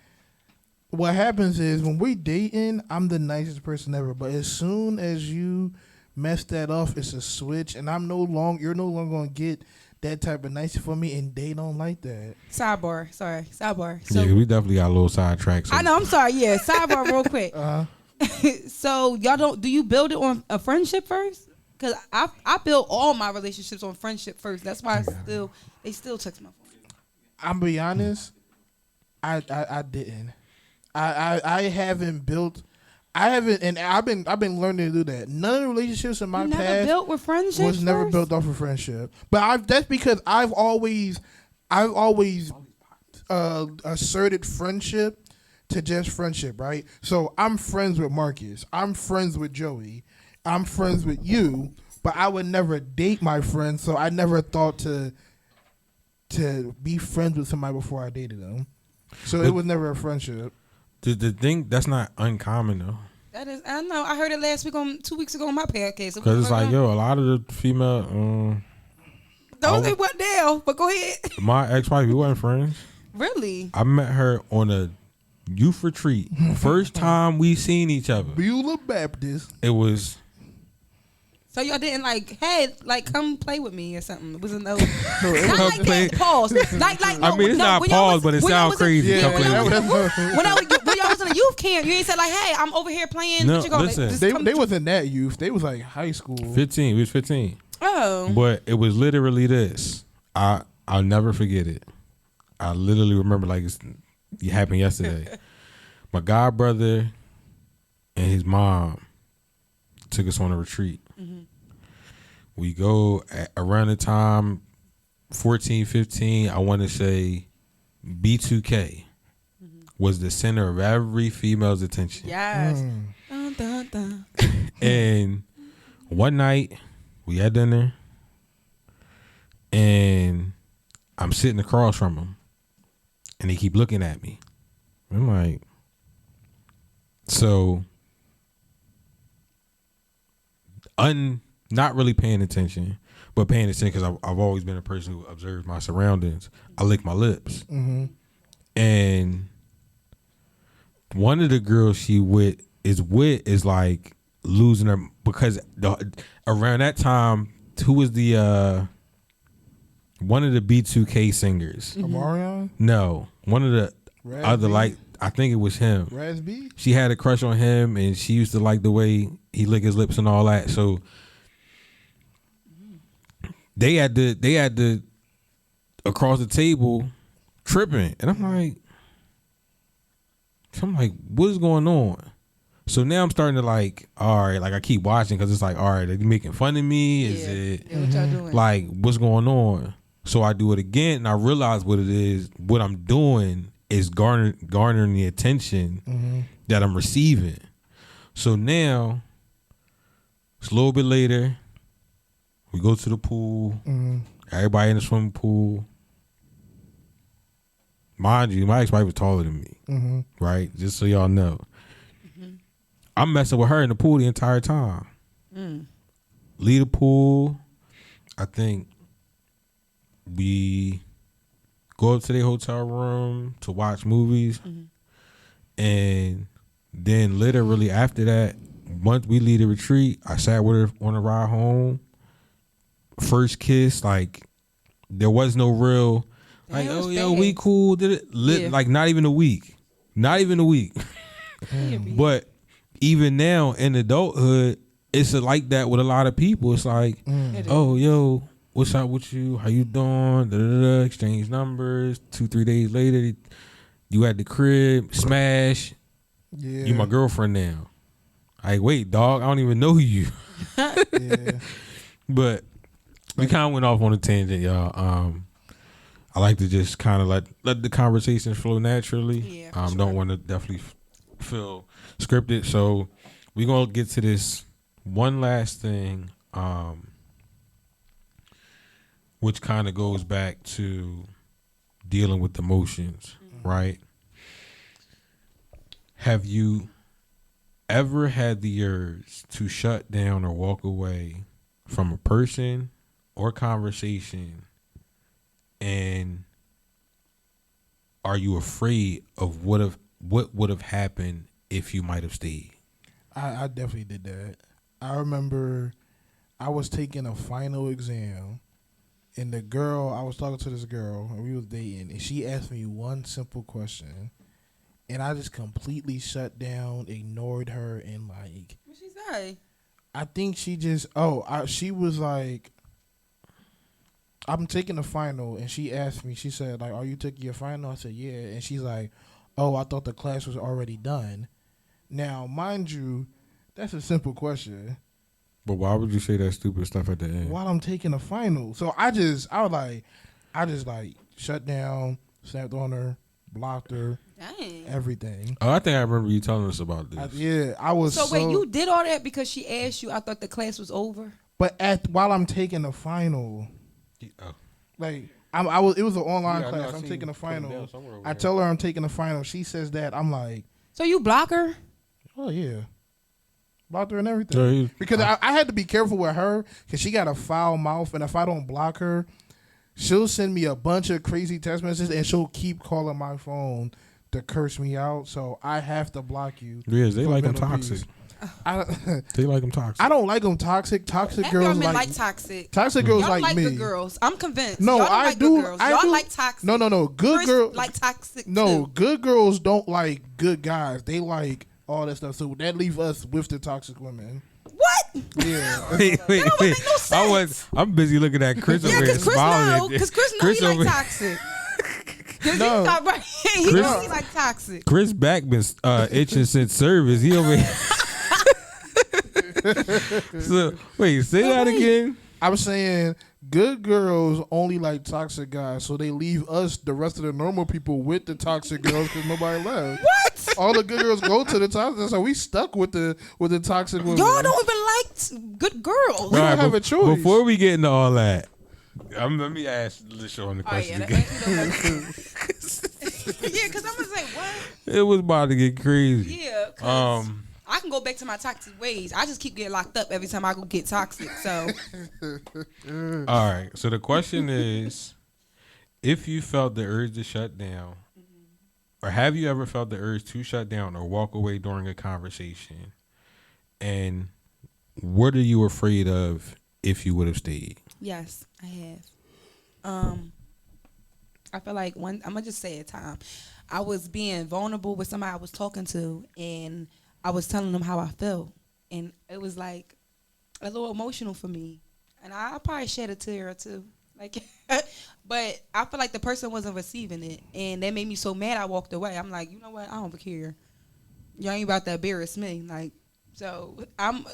what happens is when we dating, I'm the nicest person ever. But as soon as you mess that off, it's a switch, and you're no longer gonna get that type of nice for me, and they don't like that. Sidebar. So Yeah, we definitely got a little sidetrack. So. I know. I'm sorry. Yeah, sidebar, real quick. So y'all do you build it on a friendship first? Because I build all my relationships on friendship first. That's why they still text my phone. I'm be honest, I didn't. I haven't built. I haven't, and I've been learning to do that. None of the relationships in my You never past built with friendships was never first? built off of friendship. But that's because I've always asserted friendship to just friendship, right? So I'm friends with Marcus. I'm friends with Joey. I'm friends with you. But I would never date my friends, so I never thought to be friends with somebody before I dated them. So it was never a friendship. The thing that's not uncommon though. That is, I know. I heard it 2 weeks ago on my podcast. Because it's like, yo, a lot of the female, Don't say what now, but go ahead. my ex-wife, we wasn't friends. Really? I met her on a youth retreat. First time we seen each other. Beulah Baptist. It was. So y'all didn't come play with me or something? It wasn't no. No, it Not was like that. Pause. Like I mean, it's not when y'all pause, but it sounds crazy. Yeah, When y'all that was in a youth camp, you ain't said like, "Hey, I'm over here playing." No, What you gonna, listen. just they come- wasn't that youth. They was like high school. 15. We was 15. Oh. But it was literally this. I'll never forget it. I literally remember like it happened yesterday. My god brother and his mom took us on a retreat. We go around the time 14, 15, I want to say B2K was the center of every female's attention. Yes. Dun, dun, dun. And one night we had dinner and I'm sitting across from them and they keep looking at me. I'm like, so not really paying attention, but paying attention because I've always been a person who observes my surroundings. I lick my lips. And one of the girls she is like losing her because around that time, who was the one of the B2K singers? Omarion? No, one of the Raz other B? I think it was him. Raz B? She had a crush on him, and she used to like the way he lick his lips and all that. So they had to across the table tripping, and I'm like, what is going on? So now I'm starting to like, all right, like I keep watching because it's like, all right, are they making fun of me? Is it Yeah, what y'all doing? like what's going on? So I do it again, and I realize what it is. What I'm doing is garnering the attention that I'm receiving. So now, it's a little bit later. We go to the pool. Everybody in the swimming pool. mind you, my ex-wife was taller than me, right? Just so y'all know. I'm messing with her in the pool the entire time. Leave the pool. I think we go up to the hotel room to watch movies. And then literally after that, once we leave the retreat, I sat with her on the ride home. First kiss, like there was no real, like, Damn, oh it's yo, we fast. cool. Did it? Like not even a week. Not even a week. But even now in adulthood, it's like that with a lot of people. It's like, oh yo, what's up with you? How you doing? Da, da, da. Exchange numbers. 2-3 days later, you at the crib, smash. Yeah. You my girlfriend now. Like, wait, dog, I don't even know you. Yeah. But we kind of went off on a tangent, y'all. I like to just kind of let the conversations flow naturally. Yeah, for Don't sure. want to definitely feel scripted. So we're going to get to this one last thing, which kind of goes back to dealing with emotions, right? Have you ever had the urge to shut down or walk away from a person or conversation, and are you afraid of what would have happened if you might have stayed? I definitely did that. I remember I was taking a final exam, and I was talking to this girl, and we was dating, and she asked me one simple question, and I just completely shut down, ignored her, and like, What she say? I think she just, she was like, I'm taking the final, and she asked me, she said, like, are you taking your final? I said, yeah, and she's like, oh, I thought the class was already done. Now, mind you, that's a simple question. But why would you say that stupid stuff at the end? While I'm taking the final. So I just shut down, snapped on her, blocked her, Dang. everything. Oh, I think I remember you telling us about this. I was So wait, you did all that because she asked you? I thought the class was over. But while I'm taking the final, Oh. like it was an online class. I'm taking the final. I tell her I'm taking the final. She says that. I'm like, So you block her? oh yeah, blocked her and everything. Because I had to be careful with her because she got a foul mouth, and if I don't block her, she'll send me a bunch of crazy text messages, and she'll keep calling my phone to curse me out. So I have to block you. Yes, they like them mental toxic. peace. They like them toxic. I don't like them toxic. Toxic Half y'all girls men like like toxic. toxic girls Y'all like me. good girls. I'm convinced. No, y'all don't I like do. Good girls. I y'all do. like toxic. No. Good Chris girls like toxic. No, too. good girls don't like good guys. They like all that stuff. So that leave us with the toxic women. What? Yeah. wait. don't make no sense. I'm busy looking at Chris Yeah, over here because Chris smiling. know. Because Chris know he over- like toxic. Cause No. he got right. He Chris- know he like toxic. Chris back been itching since service. He over here. So wait, say that again. I'm saying good girls only like toxic guys, so they leave us, the rest of the normal people, with the toxic girls because nobody left. What? All the good girls go to the toxic, so we stuck with the toxic women. Y'all don't even like good girls. We don't have a choice. Before we get into all that, let me ask LaShawn the Oh question yeah, again. yeah, because I'm gonna say what? It was about to get crazy. Yeah, 'cause I can go back to my toxic ways. I just keep getting locked up every time I go get toxic. So All right. So the question is, if you felt the urge to shut down, or have you ever felt the urge to shut down or walk away during a conversation, and what are you afraid of if you would have stayed? yes, I have. I feel like I'm gonna just say a time. I was being vulnerable with somebody I was talking to, and I was telling them how I felt, and it was like a little emotional for me, and I probably shed a tear or two, like. But I feel like the person wasn't receiving it, and that made me so mad. I walked away. I'm like, you know what? I don't care. You ain't about to embarrass me, like. So I'm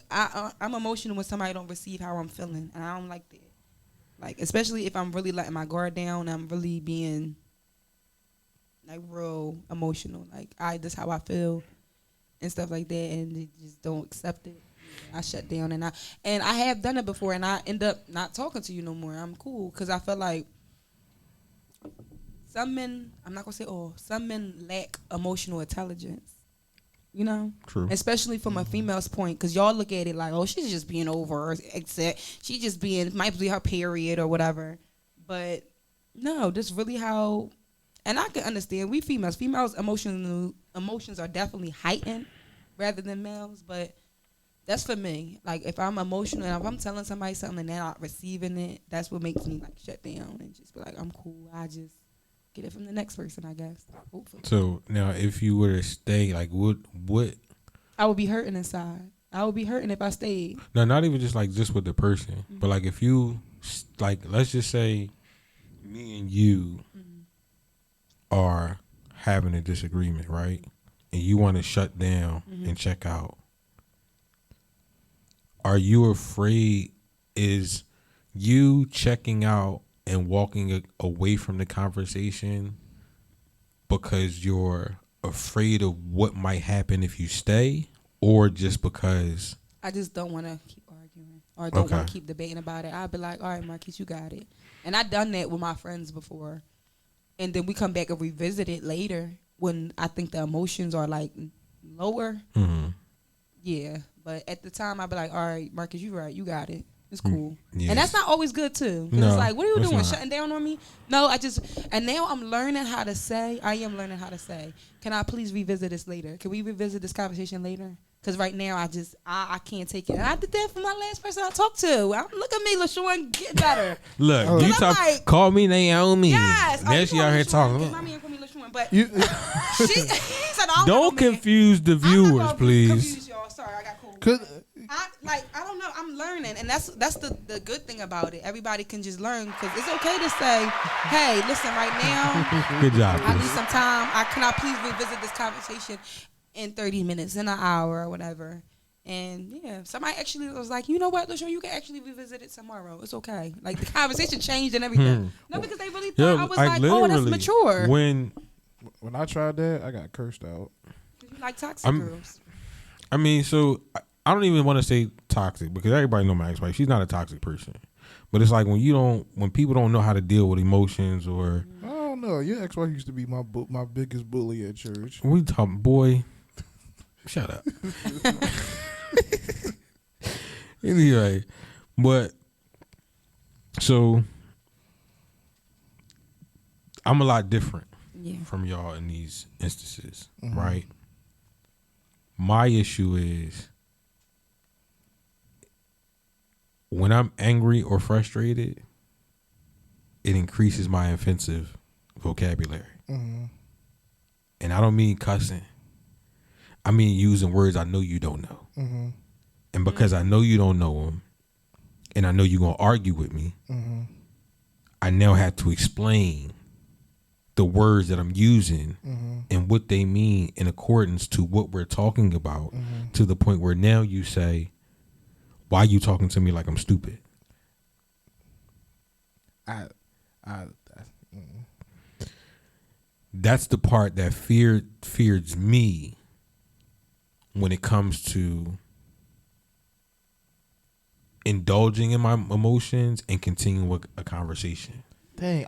emotional when somebody don't receive how I'm feeling, and I don't like that. Like, especially if I'm really letting my guard down, I'm really being like real emotional. Like, this how I feel and stuff like that, and they just don't accept it. I shut down, and I have done it before, and I end up not talking to you no more. I'm cool because I feel like some men, I'm not gonna say all, some men lack emotional intelligence. You know, True. especially from a female's point, because y'all look at it like, oh, she's just being over, or except she just being, might be her period or whatever. But no, this really how, and I can understand we females emotions are definitely heightened rather than males, but that's for me. Like if I'm emotional and if I'm telling somebody something and they're not receiving it, that's what makes me like shut down and just be like, I'm cool. I just get it from the next person, I guess. Hopefully. So now, if you were to stay, like, what? I would be hurting inside. I would be hurting if I stayed. No, not even just with the person, but like if you, like, let's just say, me and you are having a disagreement, right? And you want to shut down and check out. Are you afraid? Is you checking out and walking away from the conversation because you're afraid of what might happen if you stay, or just because I just don't want to keep arguing or don't want to keep debating about it? I'd be like, all right, Marcus, you got it. And I've done that with my friends before. And then we come back and revisit it later when I think the emotions are like lower. Yeah. But at the time, I'd be like, all right, Marcus, you're right. You got it. It's cool. Yes. And that's not always good, too. Because it's like, what are you doing? Not. Shutting down on me? No, and now I'm learning how to say, can I please revisit this later? Can we revisit this conversation later? Because right now, I can't take it. And I did that for my last person I talked to. Look at me, LaShawn, get better. Look, you call me Naomi. Yes. Now she out here talking. My man call me LaShawn, but she said, don't confuse the viewers, please. Confuse y'all. Sorry, I got cold. I don't know. I'm learning, and that's the good thing about it. Everybody can just learn, because it's okay to say, "Hey, listen, right now, good job. I need some time. Can I please revisit this conversation in 30 minutes, in an hour, or whatever?" And yeah, somebody actually was like, "You know what, LaShawn, you can actually revisit it tomorrow. It's okay." Like the conversation changed and everything. No, because they really thought I was like, "Oh, that's mature." When I tried that, I got cursed out. You like toxic girls? I mean, so I don't even want to say toxic, because everybody know my ex-wife. She's not a toxic person, but it's like when people don't know how to deal with emotions, or I don't know. Your ex-wife used to be my biggest bully at church. We talking, boy. Shut up. Anyway, but so I'm a lot different from y'all in these instances, right? My issue is when I'm angry or frustrated, it increases my offensive vocabulary. And I don't mean cussing. I mean using words I know you don't know. And because I know you don't know them, and I know you're going to argue with me, I now have to explain the words that I'm using and what they mean in accordance to what we're talking about, to the point where now you say, why are you talking to me like I'm stupid? That's the part that fears me when it comes to indulging in my emotions and continuing with a conversation. Dang,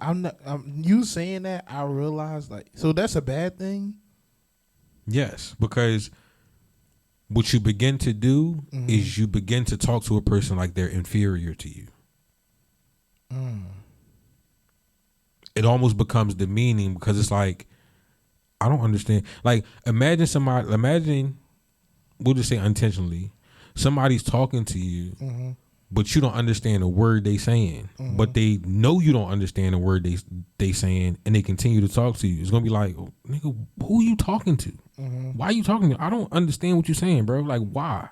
you saying that, I realized, like, so that's a bad thing? Yes, because what you begin to do is you begin to talk to a person like they're inferior to you. It almost becomes demeaning, because it's like, I don't understand. Like, imagine, we'll just say unintentionally, somebody's talking to you, but you don't understand a word they saying, but they know you don't understand the word they saying, and they continue to talk to you. It's gonna be like, oh, nigga, who are you talking to? Why are you talking to? I don't understand what you're saying, bro. Like, why?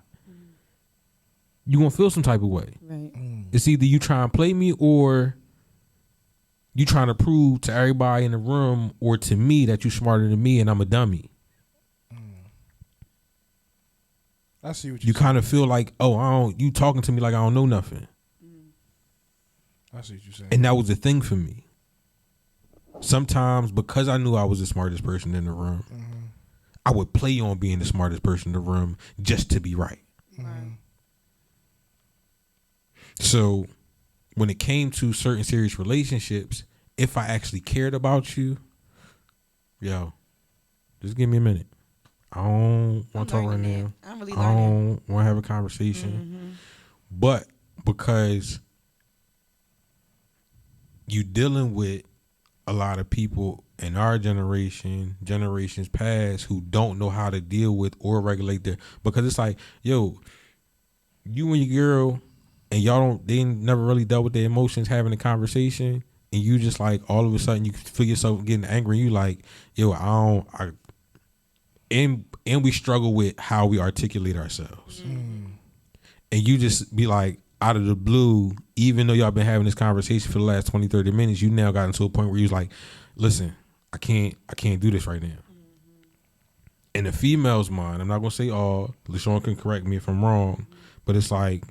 You gonna feel some type of way. Right. It's either you try and play me, or you trying to prove to everybody in the room or to me that you smarter than me and I'm a dummy. I see what you kind of feel like, you talking to me like I don't know nothing. I see what you're saying. And that was the thing for me. Sometimes, because I knew I was the smartest person in the room, I would play on being the smartest person in the room just to be right. So when it came to certain serious relationships, if I actually cared about you, yo, just give me a minute. I don't want to talk right now. I'm really I learning. don't want to have a conversation. But because you dealing with a lot of people in our generation, generations past, who don't know how to deal with or regulate their, because it's like, yo, you and your girl and they never really dealt with their emotions having a conversation, and you just like all of a sudden you feel yourself getting angry, and you like, yo, and we struggle with how we articulate ourselves. And you just be like, out of the blue, even though y'all been having this conversation for the last 20, 30 minutes, you now got into a point where you was like, listen, I can't do this right now. In the female's mind, I'm not gonna say all, LaShawn can correct me if I'm wrong, but it's like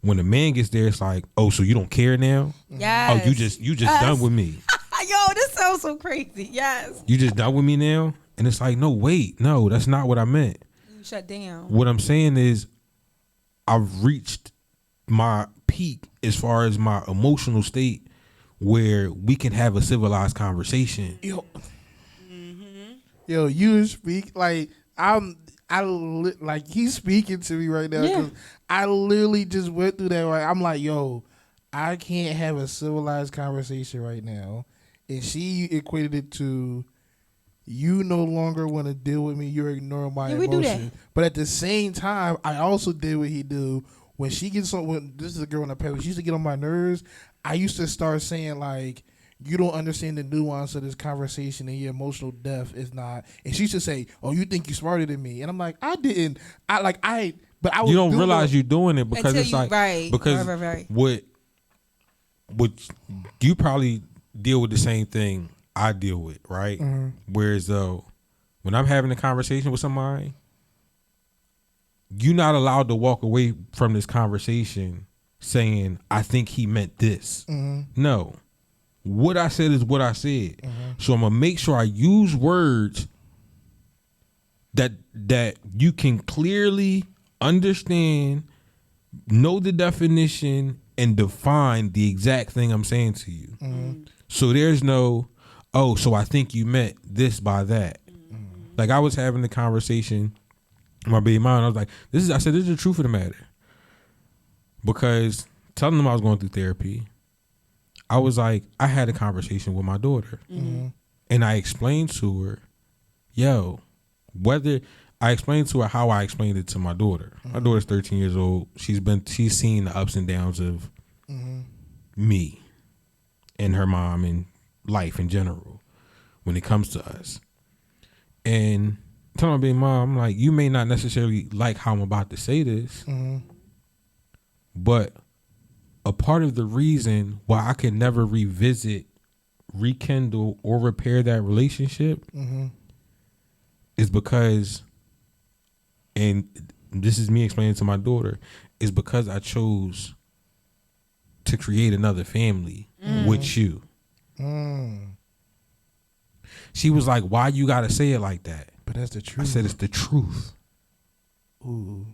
when a man gets there, it's like, oh, so you don't care now? Yes. Oh, you just done with me. Yo, this sounds so crazy. Yes. You just done with me now? And it's like, no, wait, no, that's not what I meant. You shut down. What I'm saying is I've reached my peak as far as my emotional state where we can have a civilized conversation. Yo, you speak like like he's speaking to me right now. Yeah. I literally just went through that. Right, I'm like, yo, I can't have a civilized conversation right now, and she equated it to, you no longer want to deal with me. You're ignoring my we do that. emotion. But at the same time, I also did what he do. When she gets on, when this is a girl in the past, she used to get on my nerves. I used to start saying like, you don't understand the nuance of this conversation, and your emotional depth is not. And she used to say, "Oh, you think you're smarter than me?" And I'm like, I didn't. But I was. You don't realize you're doing it because Until it's like right. because Right. what you probably deal with the same thing I deal with, right? Whereas though, when I'm having a conversation with somebody, you're not allowed to walk away from this conversation saying, I think he meant this. No. What I said is what I said. So I'm going to make sure I use words that you can clearly understand, know the definition, and define the exact thing I'm saying to you. So there's no, oh, so I think you meant this by that. Like I was having the conversation with my baby mom, I was like, this is the truth of the matter. Because telling them I was going through therapy, I was like, I had a conversation with my daughter. And I explained to her, I explained to her how I explained it to my daughter. My daughter's 13 years old. She's seen the ups and downs of me and her mom and life in general when it comes to us. And telling my baby mom, I'm like, you may not necessarily like how I'm about to say this, but a part of the reason why I can never revisit, rekindle, or repair that relationship is because, and this is me explaining to my daughter, is because I chose to create another family with you. She was like, why you gotta say it like that? But that's the truth. I said, it's the truth. Ooh.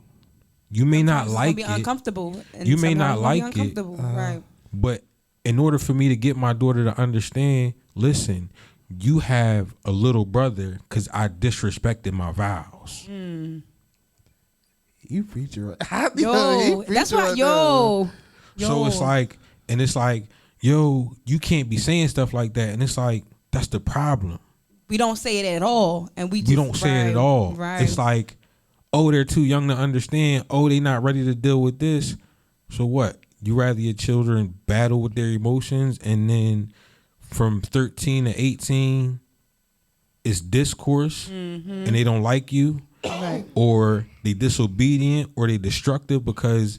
You may Sometimes not like it's gonna be it. uncomfortable. And You may sometimes not it's gonna be like it. uncomfortable. Right. But in order for me to get my daughter to understand, listen, you have a little brother because I disrespected my vows. You preacher. Yo, that's why. Yo. So it's like, yo, you can't be saying stuff like that. And it's like, that's the problem. We don't say it at all, and we You don't say it at all. Right. It's like, oh, they're too young to understand. Oh, they not ready to deal with this. So what? You rather your children battle with their emotions, and then from 13 to 18, it's discourse, and they don't like you, or they disobedient, or they destructive because.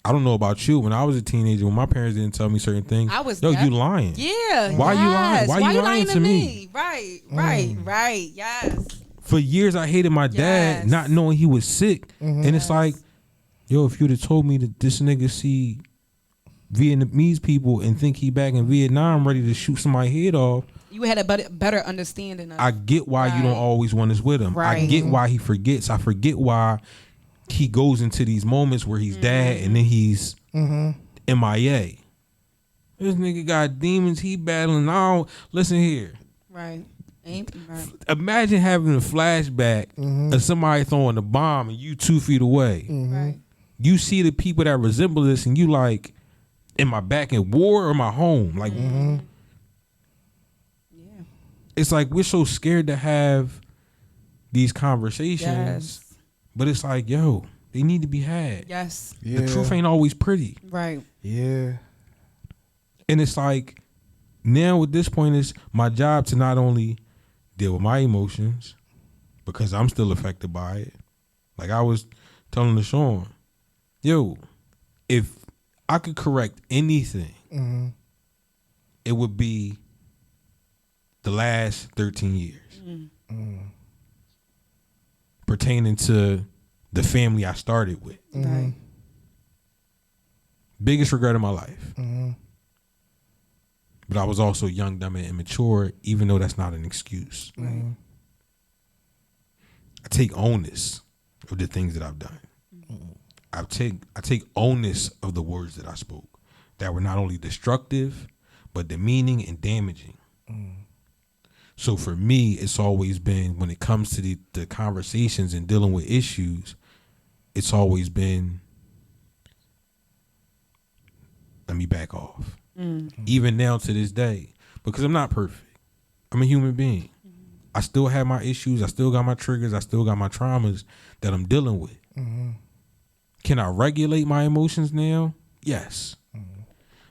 I don't know about you. When I was a teenager, when my parents didn't tell me certain things, you lying. Yeah. Why you lying? Why you lying to me? Right. Yes. For years, I hated my dad, not knowing he was sick. And it's like, yo, if you'd have told me that this nigga see Vietnamese people and think he back in Vietnam ready to shoot somebody's head off, you had a better understanding of. I get why you don't always want us with him. I get why he forgets. I forget why he goes into these moments where he's dad and then he's MIA. This nigga got demons he battling. Now listen here. Right. Right. Imagine having a flashback of somebody throwing a bomb and you 2 feet away. Right. You see the people that resemble this and you like, am I back in war or am I home? Like, Yeah. it's like we're so scared to have these conversations, Yes. but it's like, yo, they need to be had. Yes. Yeah. The truth ain't always pretty. Right. Yeah. And it's like, now at this point, it's my job to not only deal with my emotions, because I'm still affected by it. Like I was telling LaShawn, yo, if I could correct anything, it would be the last 13 years pertaining to the family I started with. Right. Biggest regret of my life. But I was also young, dumb, and immature, even though that's not an excuse. Right. I take onus of the things that I've done. I take onus of the words that I spoke that were not only destructive, but demeaning and damaging. So for me, it's always been, when it comes to the conversations and dealing with issues, it's always been, let me back off. Even now to this day, because I'm not perfect. I'm a human being. I still have my issues. I still got my triggers. I still got my traumas that I'm dealing with. Can I regulate my emotions now? Yes.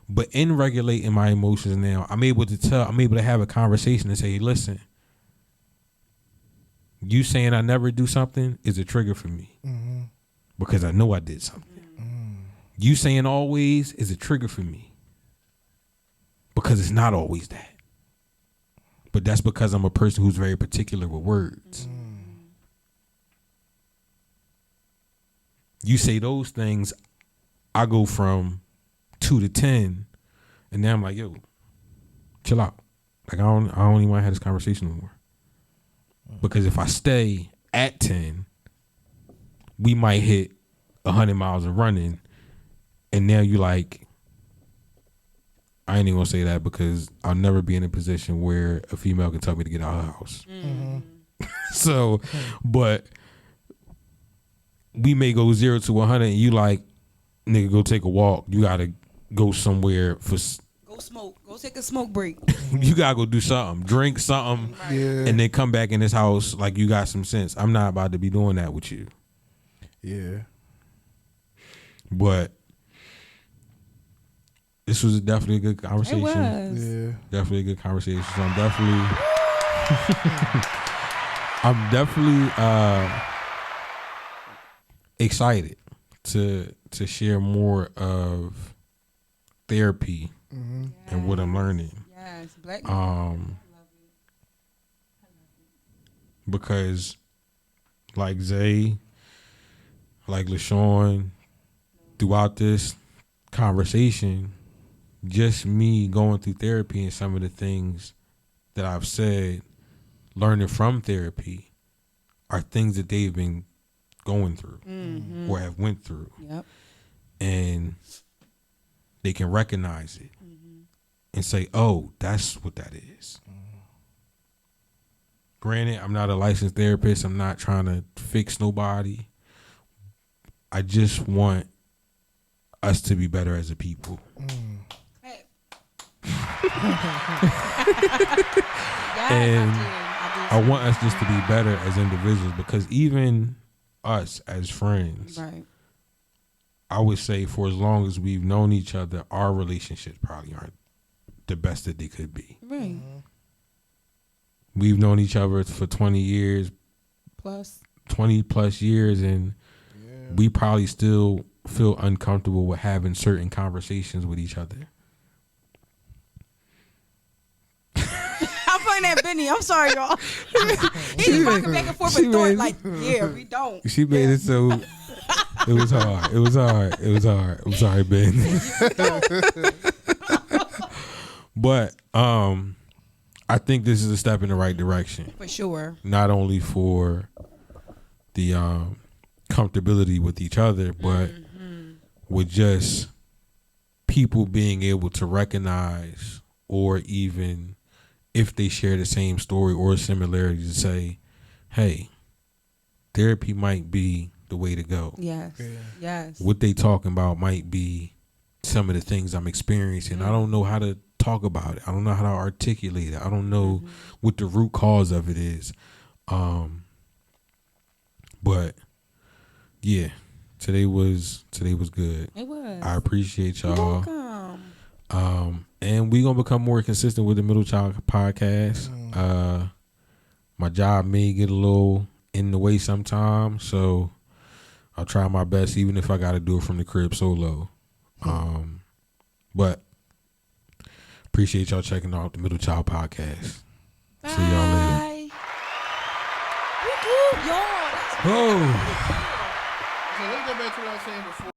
But in regulating my emotions now, I'm able to have a conversation and say, hey, listen, you saying I never do something is a trigger for me because I know I did something. You saying always is a trigger for me because it's not always that. But that's because I'm a person who's very particular with words. You say those things, I go from 2 to 10, and now I'm like, yo, chill out. Like I don't even want to have this conversation anymore. Because if I stay at 10, we might hit 100 miles of running, and now you like, I ain't even gonna say that because I'll never be in a position where a female can tell me to get out of her house. So, but we may go 0 to 100, and you like, nigga, go take a walk. You gotta go somewhere for. Go smoke. Go take a smoke break. You gotta go do something, drink something, and then come back in this house like you got some sense. I'm not about to be doing that with you. Yeah. But this was definitely a good conversation. It was. Yeah. Definitely a good conversation. So I'm definitely excited to share more of therapy and what I'm learning. Yes, black. Because like Zay, like LaShawn, throughout this conversation, just me going through therapy and some of the things that I've said, learning from therapy, are things that they've been going through or have went through. Yep. And they can recognize it and say, oh, that's what that is. Granted, I'm not a licensed therapist. I'm not trying to fix nobody. I just want us to be better as a people. Hey. And I I want us just to be better as individuals, because even us as friends, Right. I would say for as long as we've known each other, our relationships probably aren't the best that they could be. Right. We've known each other for 20 years, Plus. 20 plus years, and we probably still feel uncomfortable with having certain conversations with each other. I'm pointing at Benny. I'm sorry, y'all. He's rocking back and forth with thought like, yeah, we don't. She made it so it was hard. It was hard. It was hard. I'm sorry, Ben. But I think this is a step in the right direction. For sure. Not only for the comfortability with each other, but with just people being able to recognize or even if they share the same story or similarity, to say, hey, therapy might be the way to go. Yes. Yeah. Yes. What they talking about might be some of the things I'm experiencing. I don't know how to talk about it. I don't know how to articulate it. I don't know what the root cause of it is. But yeah, today was good. It was. I appreciate You're y'all. welcome. And we gonna become more consistent with the Middle Child podcast. My job may get a little in the way sometimes, so I'll try my best, even if I got to do it from the crib solo. But appreciate y'all checking out the Middle Child podcast. Bye. See y'all later. Woo-hoo, y'all. That's Oh. So let's go back to what I was saying before.